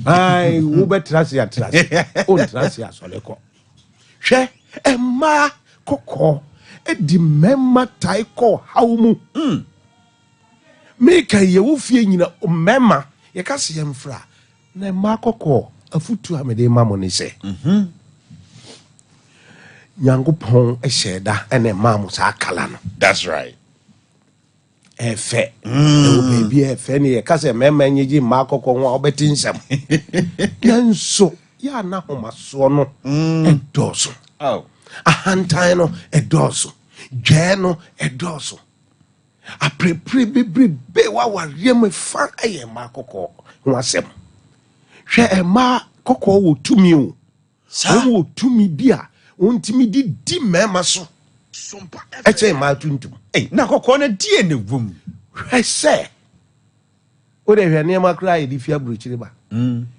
[SPEAKER 4] ai wo betrasi atrasi on trasi asoleko hwe emma kokko edi memma taiko hawmu meka ye wo fie nyina memma ye kase ye mfra na emma kokko afutu amede mamo ne se Nyankopɔn ɛhyɛda ɛna mamu saa kala no.
[SPEAKER 1] That's right.
[SPEAKER 4] Ɛfɛ. Ɛwɔ baabi ɛfɛ ne yɛ kasa mɛmɛ nyegye mmaa kɔkɔ ho a ɔbɛti nsɛm. Nanso yɛ ana ahomasoɔ no ɛdɔɔso. Ahantan no ɛdɔɔso. Dwɛɛ no ɛdɔɔso. Apirepire bebrebe wawareɛ mu fa ɛyɛ mmaa kɔkɔ ho asɛm. Hwɛ mmaa kɔkɔ wɔ tumi o. Wɔn wɔ tumi bi a untimi di mema so SOMPA eche ma tuntum
[SPEAKER 1] na kokko na die na wom
[SPEAKER 4] hwese o de hwe ne ma kra ye di fia bruchire ba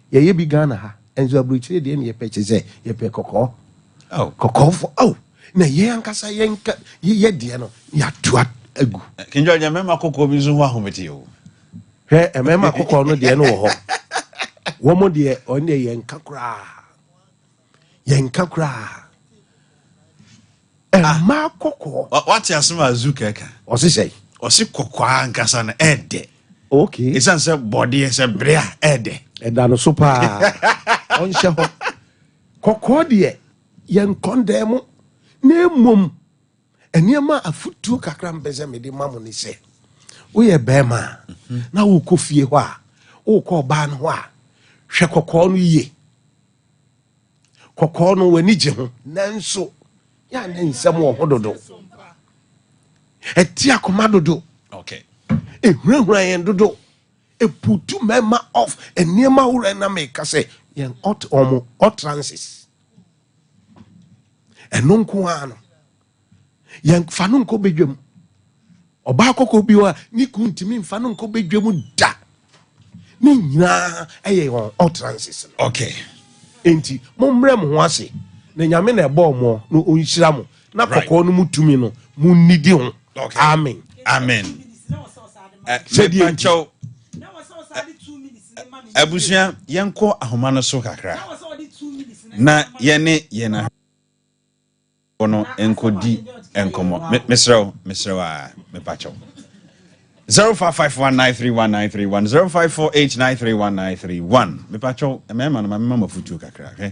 [SPEAKER 4] ye bi Ghana ha enzo bruchire de ne ye peche ze ye pe kokko kokko fo na ye ankasa ye nka ye de no ya tua agu
[SPEAKER 1] kinjo nya mema kokko bi zo ho ahomete o
[SPEAKER 4] hwe mema kokko no de no wo ho wo mo de on de ye nka kra ma koko
[SPEAKER 1] what asma azukeka
[SPEAKER 4] osi say
[SPEAKER 1] osi kokwa nkasa na ede
[SPEAKER 4] okay
[SPEAKER 1] isan se body se brea ede
[SPEAKER 4] eda no super on she ho koko de yen kondem na mum eniema afutuo kakra mbeze mede mamu ni se wo ye bema na wo kofie ho a wo ko ba no ho a hwe koko no ye koko no wani je ho nanso ya ne nsem wo hododo eti akoma dodo
[SPEAKER 1] okay
[SPEAKER 4] ehurahura yen dodo eputu mema off eniema hura na make say yen utterances enonko ano yen fanu nko bedwam oba akoko bi wa ni kuntimi mfanu nko bedwam da ni nyina eye won utterances
[SPEAKER 1] okay
[SPEAKER 4] enti momrem ho ase na nyame na ebo mo no onhyira mo na kokko no mutumi no munidi ho amen
[SPEAKER 1] sedi ancho abusia yenko ahoma no so kakra na yena ono enkodi enkomo mesrew me pacho 0551931931 0548931931 me pacho emema no mama futu kakra okay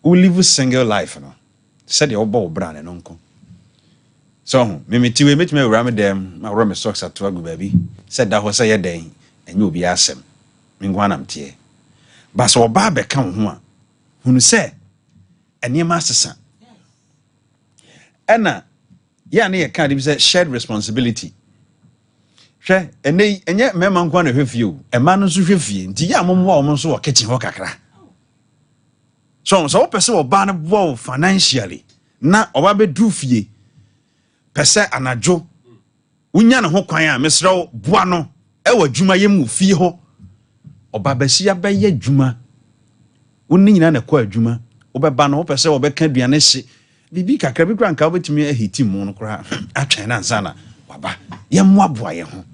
[SPEAKER 1] we live a single life no said the obo brand no nko so me metiwe metime wura me dem ma wura me socks ato agu baby said that was say den enye obi asem me ngwa nam tie ba so oba be ka ho a hunu se ene ma asesa ena ya na ye ka de say shared responsibility hwe enye mema nkwa na hwefie o ema no so hwefie nti ya momwa o so wo kitchen ho kakra so person oba no bo financially na oba be du fie pese anajo unya ne ho kwan a mesrew boa no e wa dwuma yemu fie ho oba be sia be ye dwuma wonni nyina na kwa dwuma obeba no pese obeka duane hye bibi kakra bi kranka obetumi ahiti mu no kra atwen na nsa waba ye moaboa ye ho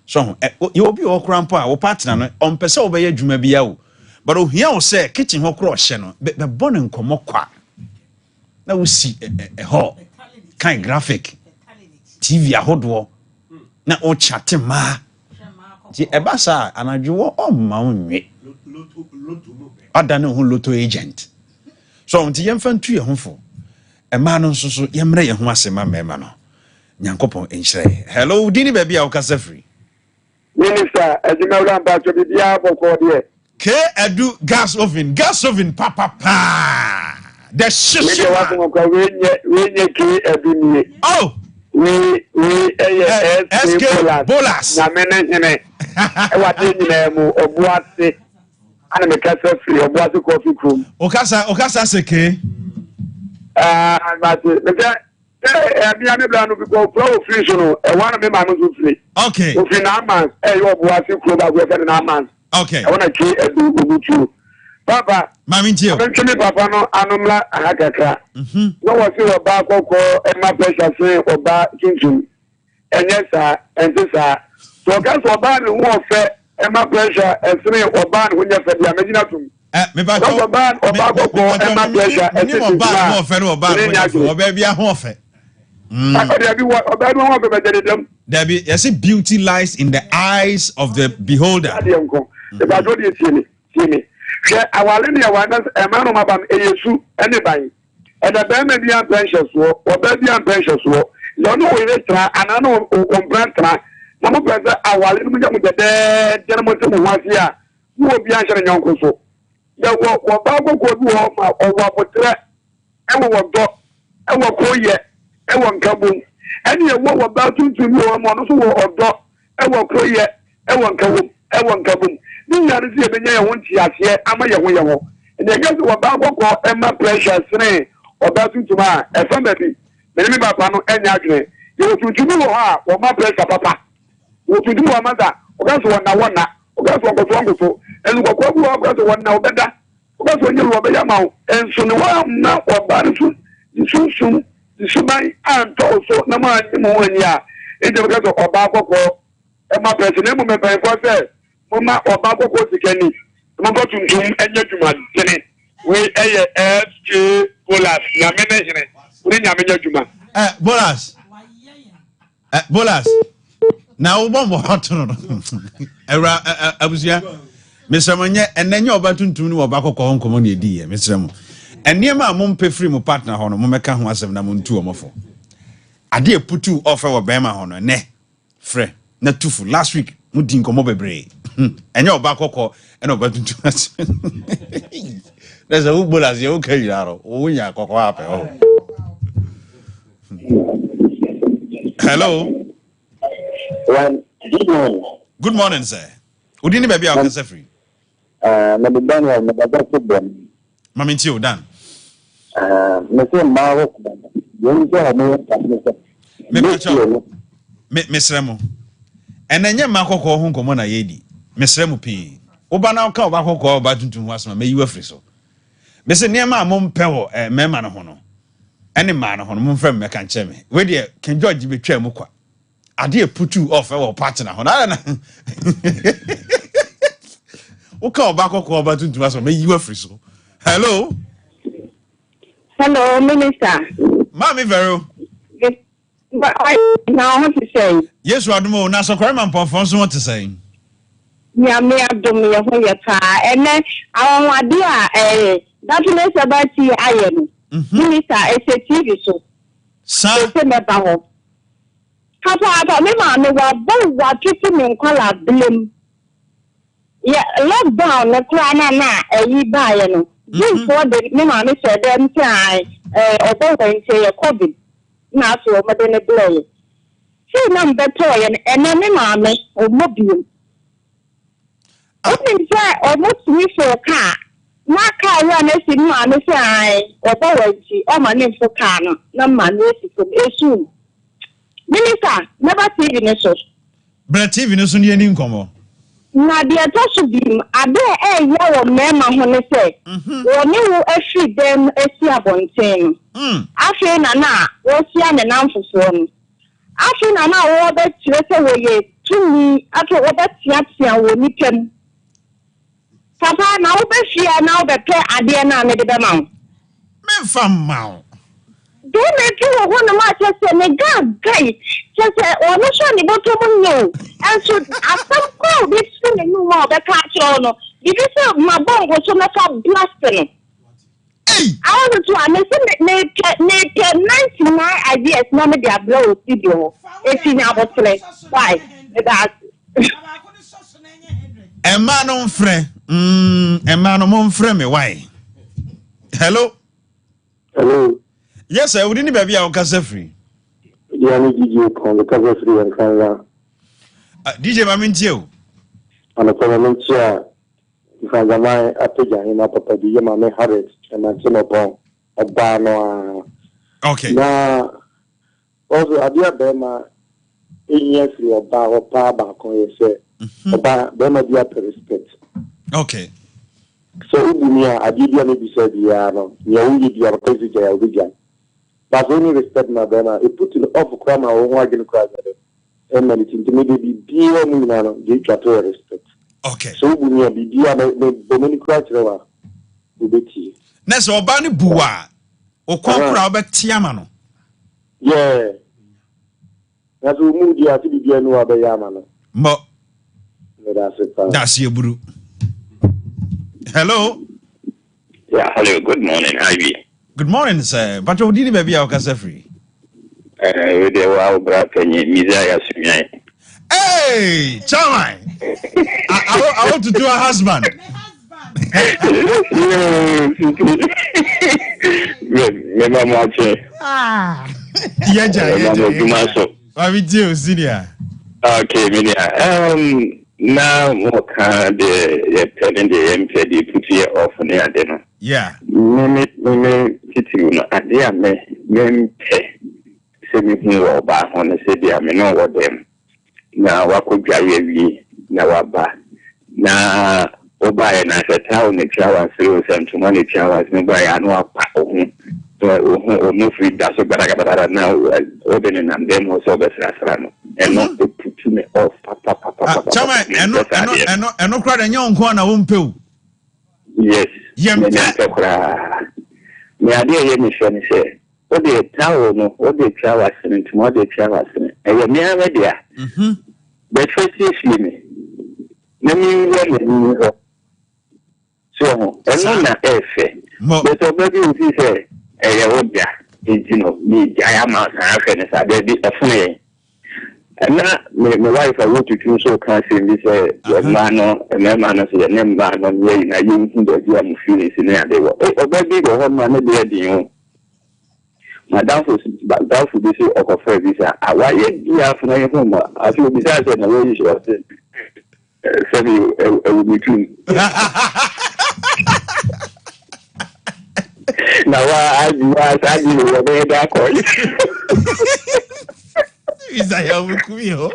[SPEAKER 1] so ye obi o kra mpo a wo partner no on pese obeye dwuma bia o but ohia o say kitchen ho kro hye no be bon nkomo kwa na wo si ho kind graphic TV ahodo na o chat ma ti eba sa anadwo o ma onwe adane ho lotto agent so nti yemfa ntu ye ho fo ema no nso so yemre ye ho asema mema no nyankopon enhyire hello dini baby a ukasa free
[SPEAKER 7] minister ejimawla mbacho bibia boko de
[SPEAKER 1] K edu gas oven papa the shish
[SPEAKER 7] we ke edu ni we SK
[SPEAKER 1] bolas
[SPEAKER 7] na menene e wa de nyina mu obuase ana me kasa free obuase coffee cream
[SPEAKER 1] okasa seke
[SPEAKER 7] but Biane Blano because flow free so one of them I'm free.
[SPEAKER 1] Okay.
[SPEAKER 7] If in a man, you was in club with an man.
[SPEAKER 1] Okay.
[SPEAKER 7] I want to keep a do. Papa,
[SPEAKER 1] Mammy Jill.
[SPEAKER 7] Eventually, Papa, no, Anumla, Ahaka. No one see a bar call and my pressure say or bar Kinchin. And yes, sir, and this, sir. So, guess what ban and warfare and my pressure and three or ban when you're fed the Imaginatum.
[SPEAKER 1] Me ba to
[SPEAKER 7] ban or bar call and my pressure and this is
[SPEAKER 1] ban more fair or ban or baby a hofe. Debbie, you see, beauty lies in the eyes of the beholder.
[SPEAKER 7] If I don't see me. Our linear one a man of my Yesu, anybody. And the baby be precious war, or baby precious war. You know, we try, and I know on brand try. Some of us are linear with the dead gentleman who was here. Who will be answering your uncle. You walk Bible go to home or what threat. And what dog, and what poor yet, and one kaboom. And you walk about to know a man or dog, and what poor yet, and one kaboom, and one kaboom. This is a one here. I'm a young and I guess what Bible and my precious name or Basu to my a family. Maybe Papa and Yagre. You want to do or my precious papa. What to do a mother, or that's one now, or that's what was wonderful, and what one now better. That's when you were a mouth, and so no now or Bansu, the Subai, and also no man in ya. It's a result of Bible and my president, my father. Mama or Babo Cosikani, Mama to and Yatuma, we a SJ Bolas, Yamene, Yamina.
[SPEAKER 1] Bolas. Bolas. Now, one more hot to I was here, Mr. Manya, and then you're about to know about Bako Common dear, Mr. Mo. And near my mum pay free my partner honor, Momeka who has 7 namun 2 or more. I dare put 2 offer of Bama honor, ne, Fre, not too full last week, Mutin Comobe. And you're back and over to us. There's a Uber as you okay, Yaro. Oh, yeah, hello. Good morning, sir. Who didn't baby out of free?
[SPEAKER 7] Maybe Daniel,
[SPEAKER 1] Mammy Tio, Dan. Miss Remo. And then your Marco call home Comona Yedi. Miss Remupi. Oba now come back call about to was my you free so. Miss Nema Mum Pewo, a memman hono. Any man on Mum friend can check me. Where dear can George be Tremukwa? I dear put you off our partner on. O call back call about to was my you free so. Hello.
[SPEAKER 8] Hello, Minister.
[SPEAKER 1] Mammy Vero.
[SPEAKER 8] But I now want to say.
[SPEAKER 1] Yes, Radmo, Naso Craman Ponfonso want to say.
[SPEAKER 8] Yeah, me abdo me a whole and then our idea, that is about the iron. Minister, it's a TV show.
[SPEAKER 1] Sir,
[SPEAKER 8] Papa, me man, both were treating me color blame. Yeah, lockdown, the crana, a ye buy, this for the me said, them try, or both say a COVID. Now, so, but then a play. See, number toy and then mammy or mobile. Open say almost we for a car. My car run as in mammy say, or poetry, or my name for car, no man, from soon. Minister, never see in a source.
[SPEAKER 1] But TV no soon any income.
[SPEAKER 8] Now, the attack of him, I bear a yellow man, when they say, or new a sheet them a seabon I feel Nana, what's young and answer for me. I feel Nana, all that letter away to me after all that Yatia will meet him. Papa, now the she are now the pair idea now made the mount.
[SPEAKER 1] Men from Mount.
[SPEAKER 8] Don't make you one of my just a God, great. Just or not sure about to and so at some call this thing no more the catch on. If you say my bone was so much blasting. I want to understand that 99 ideas, none of their blow studio. If you now play, why? That
[SPEAKER 1] a man on friend, a man on friend, me why? Hello?
[SPEAKER 7] Hello.
[SPEAKER 1] Yes, I wouldn't be our casa free.
[SPEAKER 7] Yeah, I need you on the cover free and Canada.
[SPEAKER 1] DJ Mamintio.
[SPEAKER 7] On the permanent chair. If I got my application in up at the Yamame Harris and my Timopon, a bar no.
[SPEAKER 1] Okay.
[SPEAKER 7] Now, Also, Adia Bema, 8 years or bar or power back on yourself. About Bema, dear respect.
[SPEAKER 1] Okay.
[SPEAKER 7] So, I did maybe said, yeah, no, you only be a president. But only respect my Bema, it put in off crime or wagon cry. And then it's intimidated, dear Munano, give to respect.
[SPEAKER 1] Okay.
[SPEAKER 7] So, when you be dear, the many criteria will be tea.
[SPEAKER 1] Next, Obani Bua, or Conqueror Tiamano.
[SPEAKER 7] Yeah. That's who moved you to be no other Yamano.
[SPEAKER 1] Mo.
[SPEAKER 7] That's it.
[SPEAKER 1] That's your brew. Hello.
[SPEAKER 9] Yeah, hello. Good morning, Ivy.
[SPEAKER 1] Good morning, sir. But you didn't baby our free.
[SPEAKER 9] With the wow, brother, Mizaya.
[SPEAKER 1] Hey, Chama. I want to do a husband. I will do, Senior.
[SPEAKER 9] Okay, Minia. Now, what can the telling the MPD put here off near dinner?
[SPEAKER 1] Yeah.
[SPEAKER 9] Me, and they are me, semi who back on the city. I mean, know what them. Now, what could I now back? Now, Oba and I said, town the showers through some to money showers, nobody I know no free that's what now opening and them also best and not to put me off.
[SPEAKER 1] Chama, and no crowd and young corner won't pay.
[SPEAKER 9] Yes,
[SPEAKER 1] me
[SPEAKER 9] idea, me say, what they tower, no, what they showers and tomorrow they showers, and you're near there. But first, me. So, and not F. But already you say, you know, me, I am out and I did a funny. And now, my wife, I want to do so can't say, this man, and then man, the name man on way, and I didn't think that you have feelings in there. They were already the whole man, you. My doubtful, but doubtful, this is of a visa. I why you have no home. I feel besides the way you should send you a routine. Now, I do that call you.
[SPEAKER 1] Is that your Kuyo?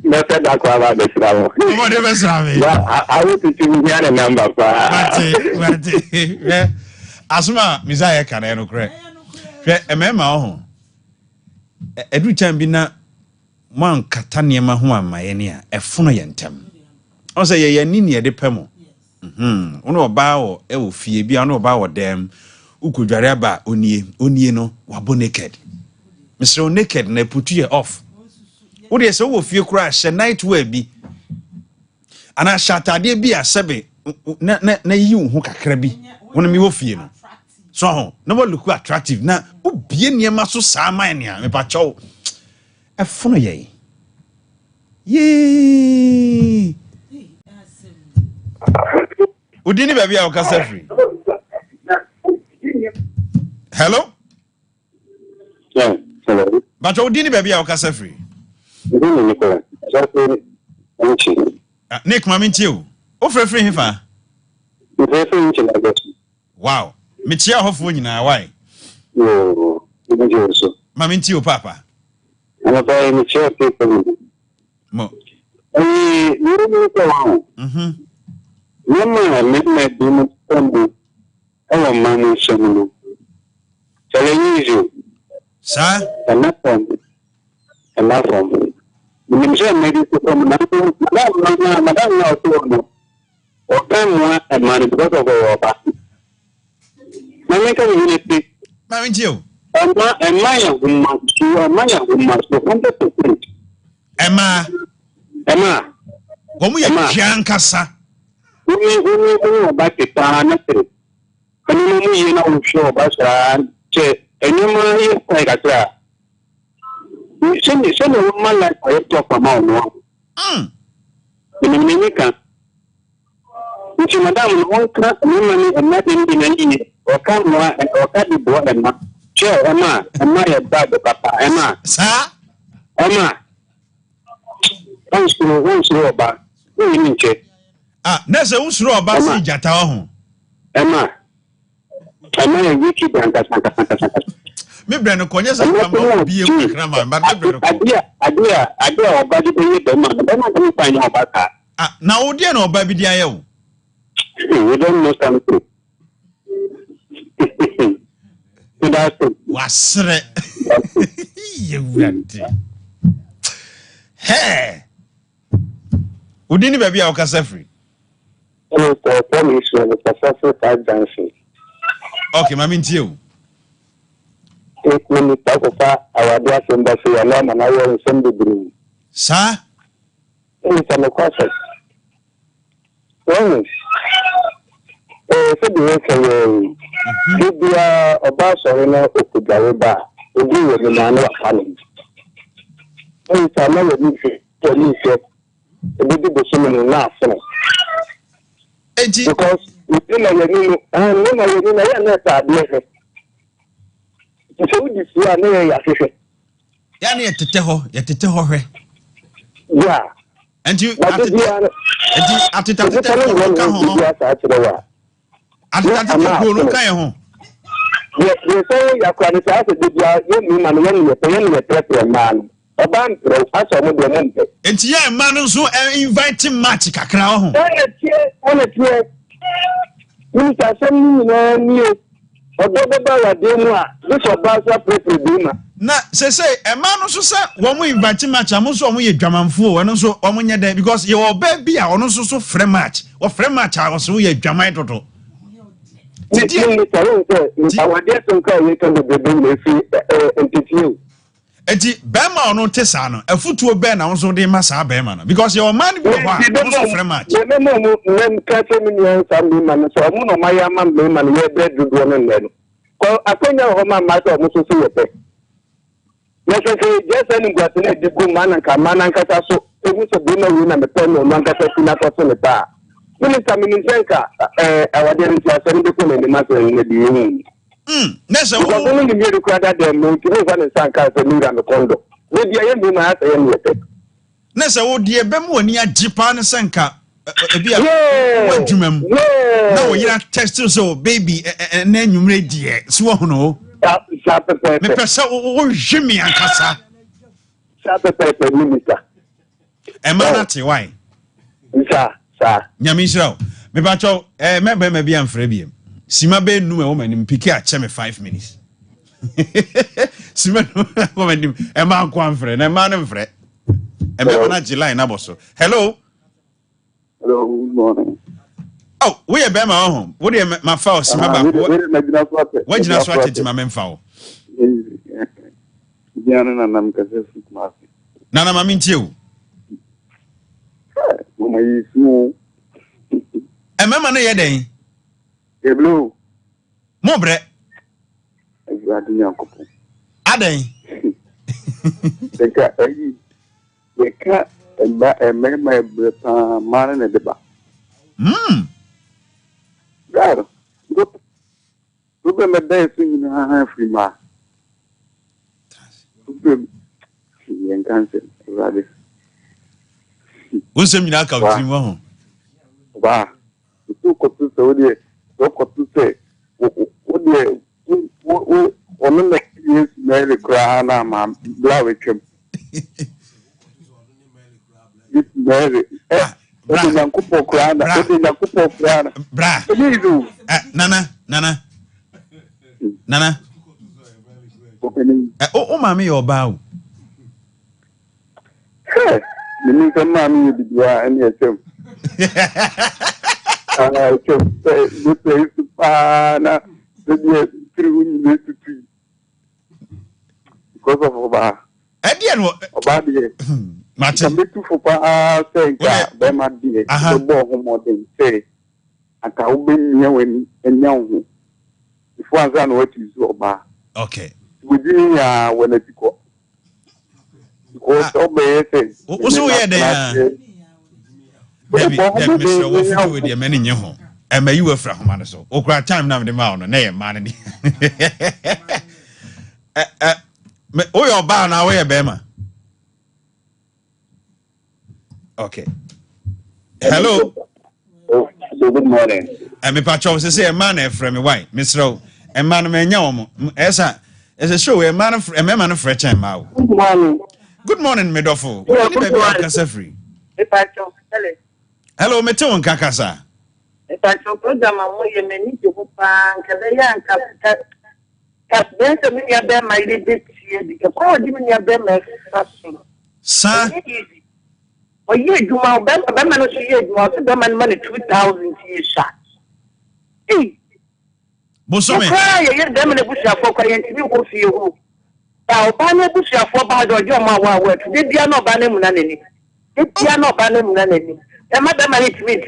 [SPEAKER 9] Not that about the flower.
[SPEAKER 1] Whatever, Sammy.
[SPEAKER 9] I want to give a number.
[SPEAKER 1] Asuma, Mizaya can correct. A memo. Every time be not one Catania Mahua, my enia, a funayantem. I say, ye nini de pemo. Ono bao e wo fie bia no ba wo dem ukudware aba onie no wabo naked Mr. naked na put you off wo de se wo fie kura hye night wear bi ana shatade bi asebe na yi wo kakra bi wona mi wo fie no so ho no wo look attractive na ubie niema so saa man nia me pa chow e fono ye Udini baby I can free. Hello?
[SPEAKER 7] Yeah, hello.
[SPEAKER 1] But Udini baby I can free. Nick mami tiu. O free him fa. Wow. Me tia hofo nyina why?
[SPEAKER 7] No,
[SPEAKER 1] mami tiu papa.
[SPEAKER 7] I'm buying a chair people.
[SPEAKER 1] Mo.
[SPEAKER 7] Mama, midnight demon stumble. Oh, mamma, some. Telling you,
[SPEAKER 1] sir,
[SPEAKER 7] and not from. And not from. The machine made it from Madame, or time and money because of our back. Mamma, can you repeat?
[SPEAKER 1] Mami tiu.
[SPEAKER 7] And Maya, who must be 100%.
[SPEAKER 1] Emma. Gomu ya kiankasa.
[SPEAKER 7] Umi back the pan. And you know, show Basa, and you might like a trap. You send a woman like I talk about no. In America, which Madame won't crack women and nothing in any or come or cut the board and ma. Chair, Emma, and my bad papa, Emma.
[SPEAKER 1] Sir?
[SPEAKER 7] Emma. Once back.
[SPEAKER 1] Nessa usro abasi jata ho.
[SPEAKER 7] Emma. Emma wiki banka.
[SPEAKER 1] me brand konye sa pamba bi e krama but me brand ko
[SPEAKER 9] adia oba di be dem man dem man dey find oba ka
[SPEAKER 1] na wo dia na oba bi dia ye wo
[SPEAKER 9] we don't know something
[SPEAKER 1] wasre yewrante he udini baby a okasa free okay mami ntie o
[SPEAKER 9] when talk of our dear SOMPA say alarm and I want some degree
[SPEAKER 1] sa
[SPEAKER 9] it's an question so the way Libya oba so na okudawe ba obi we ni na na family it's a na we say police ebi do so no na afọ because we na you na ya na ta de so we dis ya na ya hwehwe
[SPEAKER 1] ya na yetete ho hwe
[SPEAKER 9] yeah
[SPEAKER 1] and you atita ka ho atita ko no ka ye ho
[SPEAKER 9] ye so ya kwa ni sa se de ya ye mi ma no ye tre man oban pro aso mo de mo mpe
[SPEAKER 1] enti ye man nso invite match kakra ho
[SPEAKER 9] ona tie ni sa se ni na ni ododo ba wa de mu a this oba sa prefer de ma
[SPEAKER 1] na se man nso se wo mo invite match am nso wo mo ye dwamanfo wo nso wo mo nya da because ye oba bi a ono nso so free match wo free match a wo so ye dwaman toto
[SPEAKER 9] Titi awade sonka ye kan de be me fi entity
[SPEAKER 1] enti bema ono tesa no afutuo be na won de ma sa bema no because your man be ho a so free match
[SPEAKER 9] nem ka se mi yan sam bi man so mo no ma ya man be man ye be dudu no ne no ko akonya ho ma ma so mo so ye pe ye se je se ni gwa se di ku man ka ta so ewu so be na wi na me pe no man ka ta si na to so ne ba Minister Minizenka awade nti asere be ko ne ma so ne bi yin
[SPEAKER 1] nese wo
[SPEAKER 9] ko ni mi reku ada dem no ti wo fa ne sanka se mi ra me kondo we dia ye mi ma asa ye ne te
[SPEAKER 1] nese wo die be mu ani agipa ne sanka ebi a wo adwumam na wo yira text so baby na nwumre die so wo no
[SPEAKER 9] sa pepe
[SPEAKER 1] me pese wo hwemi ankasa
[SPEAKER 9] sa pepe minister
[SPEAKER 1] e ma na ti why
[SPEAKER 9] sa
[SPEAKER 1] nyame nhyira me ba cho me ba ma bi amfra bi sima be nu me wo manim piki a che me 5 minutes sima wo manim e ma ko amfra na ma na mfra e me na July na boso hello
[SPEAKER 9] good morning
[SPEAKER 1] oh we e be ma ho wo de ma fa o sima ba wo jina so atete ma me mfa o
[SPEAKER 9] diana na nam ka se fukma
[SPEAKER 1] na ma mintie o
[SPEAKER 9] my small.
[SPEAKER 1] A mamma no yeden.
[SPEAKER 9] A blue.
[SPEAKER 1] Mo bre. Aden.
[SPEAKER 9] The cat and made my man in the bar. God. Look at my day singing a free ma. And cancer, rather.
[SPEAKER 1] What's the meaning of the
[SPEAKER 9] Wow. The two couples so dear, what to say? What dear, on the next Mary Crown, I'm blowing him. It's Mary. Young couple crown, bra.
[SPEAKER 1] Nana. Oh, mammy, or bow.
[SPEAKER 9] You need some money to do and yes, I just say, this is Pana, the true tree. Because of Oba. Oba, Martin, too for Pa, saying, there might be a more than say, I can't be near when and young. If one's on what is Oba.
[SPEAKER 1] Okay.
[SPEAKER 9] Within when it's go.
[SPEAKER 1] Oso ye dey Debbie Mr. Wofu with the many nye ho e ma you afra homa so okura time na me ma no na ye ma ne me o yo ba na we ye be ma okay hello
[SPEAKER 9] good morning
[SPEAKER 1] me pa cho say e ma na e fra me why Mr. e ma no me nya wo mo esa It's a show a man of French and Mao.
[SPEAKER 10] Good morning.
[SPEAKER 1] Good morning, Medofo.
[SPEAKER 10] Good morning.
[SPEAKER 1] Free.
[SPEAKER 10] If I talk,
[SPEAKER 1] hello, Meto and Kakasa.
[SPEAKER 10] If I talk, program, I'm going to go back and the then to me, I bear my little here because all giving you bear my fasting.
[SPEAKER 1] Sir,
[SPEAKER 10] or you do my best, but I'm not sure you want to demand money 2,000 years. Hey,
[SPEAKER 1] Bosome,
[SPEAKER 10] you're damn the bush for client, you go see you. Now, Banner Bush for bad or your mouth work. They are not banning money. They are not banning money. And Madame, I need to meet.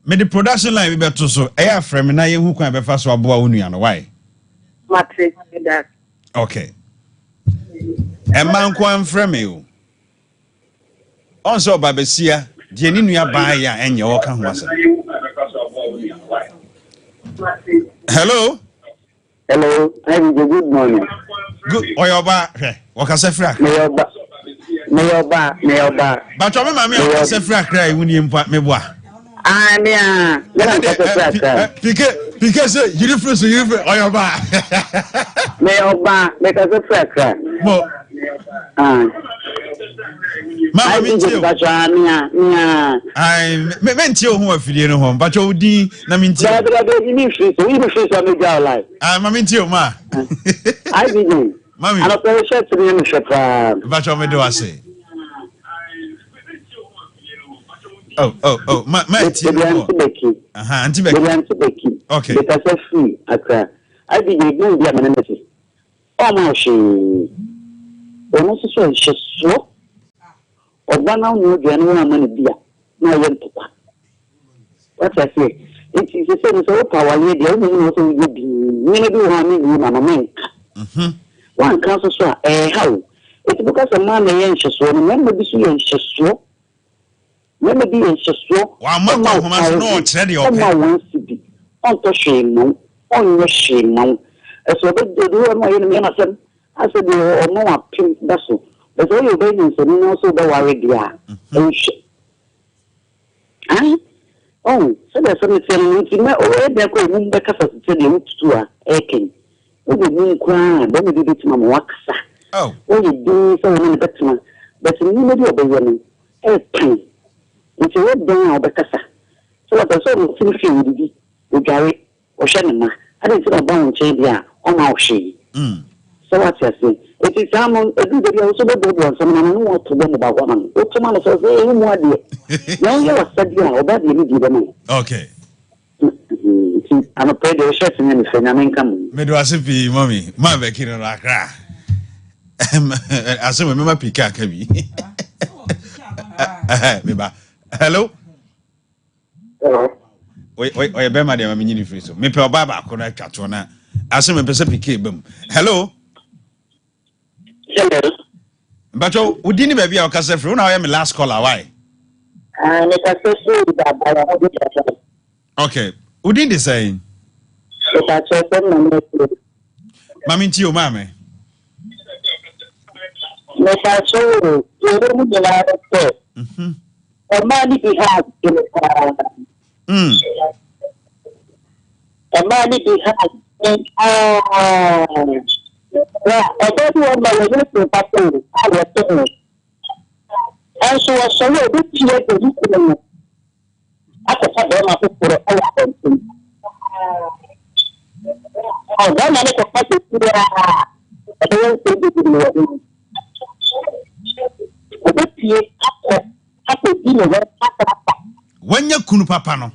[SPEAKER 1] me the production line we beto so eh frame na ye hu kwan be fa so aboa onu an why
[SPEAKER 10] Matrix that
[SPEAKER 1] okay e man kwan frame o on so babesia de ni nua ba ya enye wo ka ho asa hello
[SPEAKER 9] I'm good morning.
[SPEAKER 1] Good oyoba wo ka se fra
[SPEAKER 9] Meyoba
[SPEAKER 1] ba to me ma me wo ka se fra kra e wuni mpa me boa
[SPEAKER 9] Ania,
[SPEAKER 1] Pike say you difference oyoba.
[SPEAKER 9] Meyoba, make us a fracker.
[SPEAKER 1] Mo. Mama minti
[SPEAKER 9] o.
[SPEAKER 1] I menti o ho afidie no ho, but o din na minti. Mama minti o ma.
[SPEAKER 9] I begin.
[SPEAKER 1] Mami.
[SPEAKER 9] Ana pere shirt ni me shepa.
[SPEAKER 1] But o me do ase. Oh, my
[SPEAKER 9] Antibeki.
[SPEAKER 1] Okay.
[SPEAKER 9] Because of free, I be going to be a ministry. Oh, my she. Almost so she's so. Or one hour, no, general money beer. No, I went to what I say. It is the same as all power lady. I don't know what you be. Maybe one man. One council, so how? It's because a man may anxious one. Remember this year, she's so. Let me be in so.
[SPEAKER 1] One month, no, tell you,
[SPEAKER 9] wants to be on the shame, on your shame now. As a bit do my enemy, I said, no, a pink vessel. But all your babies and also the worry, dear. Oh, so there's something telling you, oh, they're going back as a tell you to her, aching. What did you cry? Then we did it to my wax.
[SPEAKER 1] Oh,
[SPEAKER 9] what you do so many better, but you may be obeying. Aching. It's a red down of the Cassa. So that the sort of thing would be Gary or Shannon. I didn't see a bone change there on our she. So what's I say? It is someone everybody also the good one, someone who wants to learn about woman. What someone says, hey, more dear. Now you are said, yeah, or bad, you need the money.
[SPEAKER 1] Okay.
[SPEAKER 9] I'm afraid they're shutting anything. I mean, come.
[SPEAKER 1] Medwasipi, mommy, my bekino rakra. I said, remember Pika Kabi. Hello. Wait, be my dear, me free so. Me pe baba akona katona. Ase me pese pike bam. Hello.
[SPEAKER 9] Hello.
[SPEAKER 1] But udini baby a okase free. Una me last caller why?
[SPEAKER 9] Me kase free baba.
[SPEAKER 1] Okay. Udini dey saying.
[SPEAKER 9] Me kase free
[SPEAKER 1] Mami nti o mame.
[SPEAKER 9] Me kase free. Yo mu de la re. A man he has in a man he has in although one by the pattern, I was doing and so was so this year the after them for our country. Oh, then I make a pattern
[SPEAKER 1] when you kunu papa no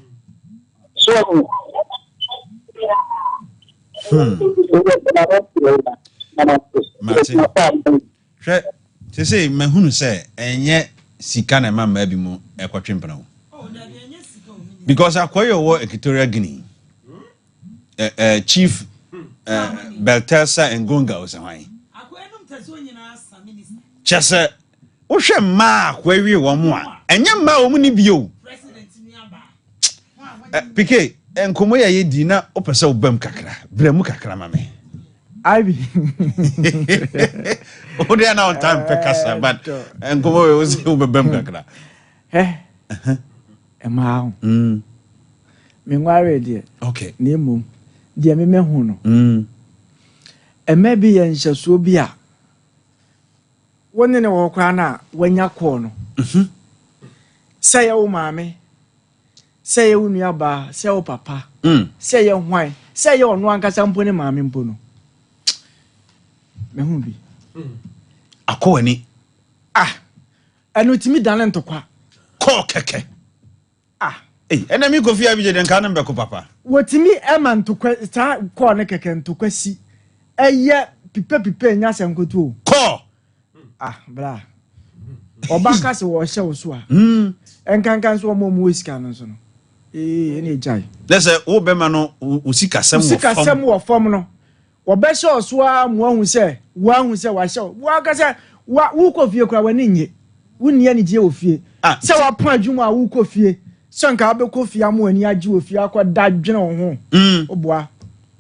[SPEAKER 9] so
[SPEAKER 1] She say me hunu say enye sika na mama bi mu ekotwempena because akoyo wo Equatorial Guinea chief Beltesa Ngonga osahwan akoenum taso nyina sa minister chese wo hwe ma akwawi wo mo a enye ma wo mu ni bio president ni aba pike enkomo ya yedi na opese obam kakra bremu kakra mame
[SPEAKER 6] Ivy.
[SPEAKER 1] Oh, they are now time pekasa, but enkomo we was obam kakra.
[SPEAKER 6] Emma. Me worry dear.
[SPEAKER 1] Okay.
[SPEAKER 6] Nemu.
[SPEAKER 11] deɛ me hu no maybe yen hyɛsoɔ bi a wonne ne wɔ kwa na wanya kɔ no sɛ yɛ wo maame sɛ yɛ wo nua ba sɛ wo papa sɛ yɛ hwan sɛ yɛ ɔno ankasa mpo ne maame mpo no me hu bi
[SPEAKER 1] akɔwani
[SPEAKER 11] ɛno timi dane ntokwa
[SPEAKER 1] kɔ kɛkɛ ɛna mi kofi abi den kan mbɛko papa
[SPEAKER 11] wotimi ema ntokwa ta kɔ ne kɛkɛ ntokwa si ɛyɛ pipe nya sankoto
[SPEAKER 1] kɔ
[SPEAKER 11] bra obaka se wo hye wo so a enkankan so mo mo sika no so no ene jai
[SPEAKER 1] lese wo bema no usika sem
[SPEAKER 11] wo fom no wo be hye so a mo ahu se wo ahu se wa hye wo aka se wo kɔ fie kura wani nye wo nia ne die wo fie se wa pon adwuma a wo kɔ fie so nka be kɔ fie am ani agi wo fie akɔ da dwene wo ho oboa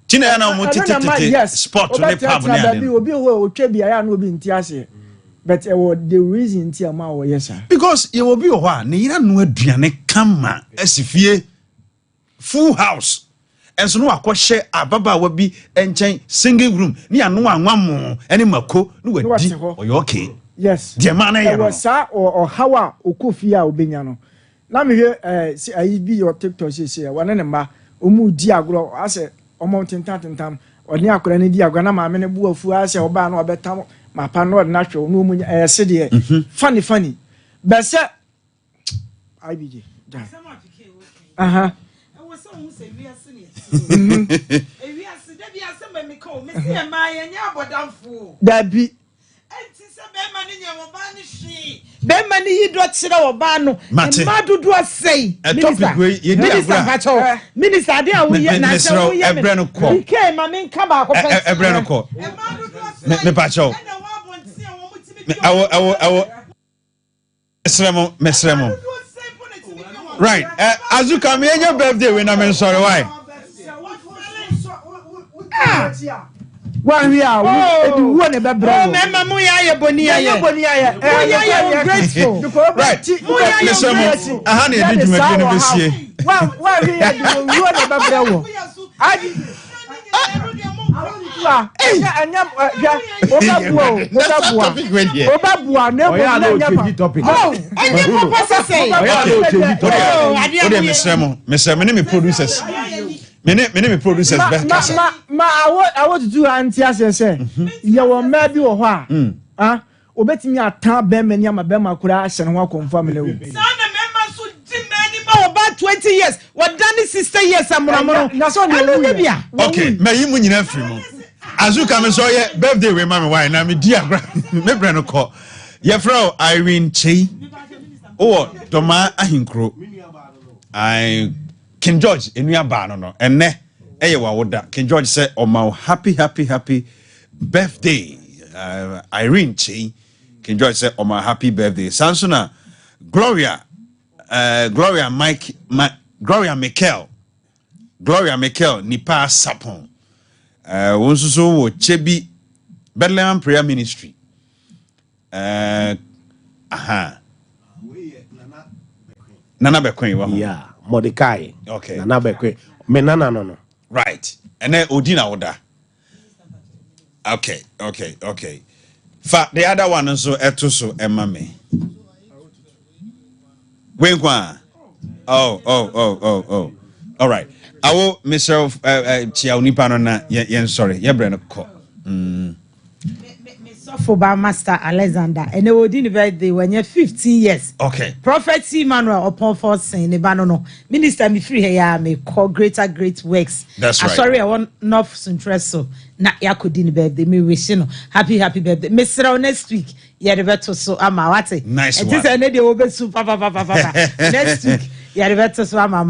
[SPEAKER 1] tina ya na mo tete sport ne pub ne ade
[SPEAKER 11] obi ho otwa bia ya na obi nti ase but the reason nti ama wo yes sir
[SPEAKER 1] because you will be ho a ne yira no aduane kama asifie full house enso no akɔhye ababa bi enchen single room ne ya no anwamo ene mako no wadi oyo okay
[SPEAKER 11] yes
[SPEAKER 1] de ma na ya no
[SPEAKER 11] sa o hawa okofi a obenya no na me hwe ayi bi your TikTok say wane ne ma omu di agro ase omo tentam oni akora ne di agro na ma me ne bu afu ase oba na obetam ma pa no na hwe no mu se de funny but say IBJ aha Dabi
[SPEAKER 3] Bema ni yi do tsira wo ba no ma dodo asei minister ade a wo ye na se wo ye
[SPEAKER 1] ebre no ko
[SPEAKER 3] ke ma men ka ba ko pe
[SPEAKER 1] ebre no ko me pa cho awo mesremo right azuka me your birthday we na men sorry why
[SPEAKER 11] one here edi wo ne bebra
[SPEAKER 3] mema mu ya boni ya grateful
[SPEAKER 1] right mesremo aha na edi dwumadi no besie
[SPEAKER 11] one here edi wo ne bebra wo adi anya obabua ne mo na nya
[SPEAKER 3] topic anya papa say
[SPEAKER 1] mesremo ne me producers me producers back
[SPEAKER 11] I want to do anti say ye wo ma bi wo ho a obetimi ata be mani ama be makura ahye ne ho confirm le wo
[SPEAKER 3] sana member so dimani ma about 20 years what done 60 years amono
[SPEAKER 11] na so ne bia
[SPEAKER 1] okay me yi mu nyina firi mu azuka me so ye birthday we ma me why na me dia gra me bre no ko ye fro Irene Chei doma ahinkro I King George enua ba no enne eye wa woda King George say oma happy birthday Irene Chei King George say oma happy birthday Sansuna Gloria Michael nipa sapon wonsuso wo chebi Bethlehem Prayer Ministry Nana Bekwen wa
[SPEAKER 4] yeah Mordecai.
[SPEAKER 1] Okay.
[SPEAKER 4] Nana Bekwe. Me nana no.
[SPEAKER 1] Right. And then Odina Oda. Okay. Fa the other one also etoso emame. Wenkwa. Oh. All right. I will myself chia unipa no na yen sorry. Ye bre no ko.
[SPEAKER 3] For by Master Alexander and they would invite the when you're 15 years.
[SPEAKER 1] Okay.
[SPEAKER 3] Prophet Emmanuel upon for saying no. Minister me free here may call great works.
[SPEAKER 1] That's right.
[SPEAKER 3] Sorry, I want enough interest so na ya could in birthday me wish no happy birthday. Mr. next week. Yeah, the better so ama wate.
[SPEAKER 1] Nice
[SPEAKER 3] one.
[SPEAKER 1] It is
[SPEAKER 3] a lady over super next week. Yeah, the better so ama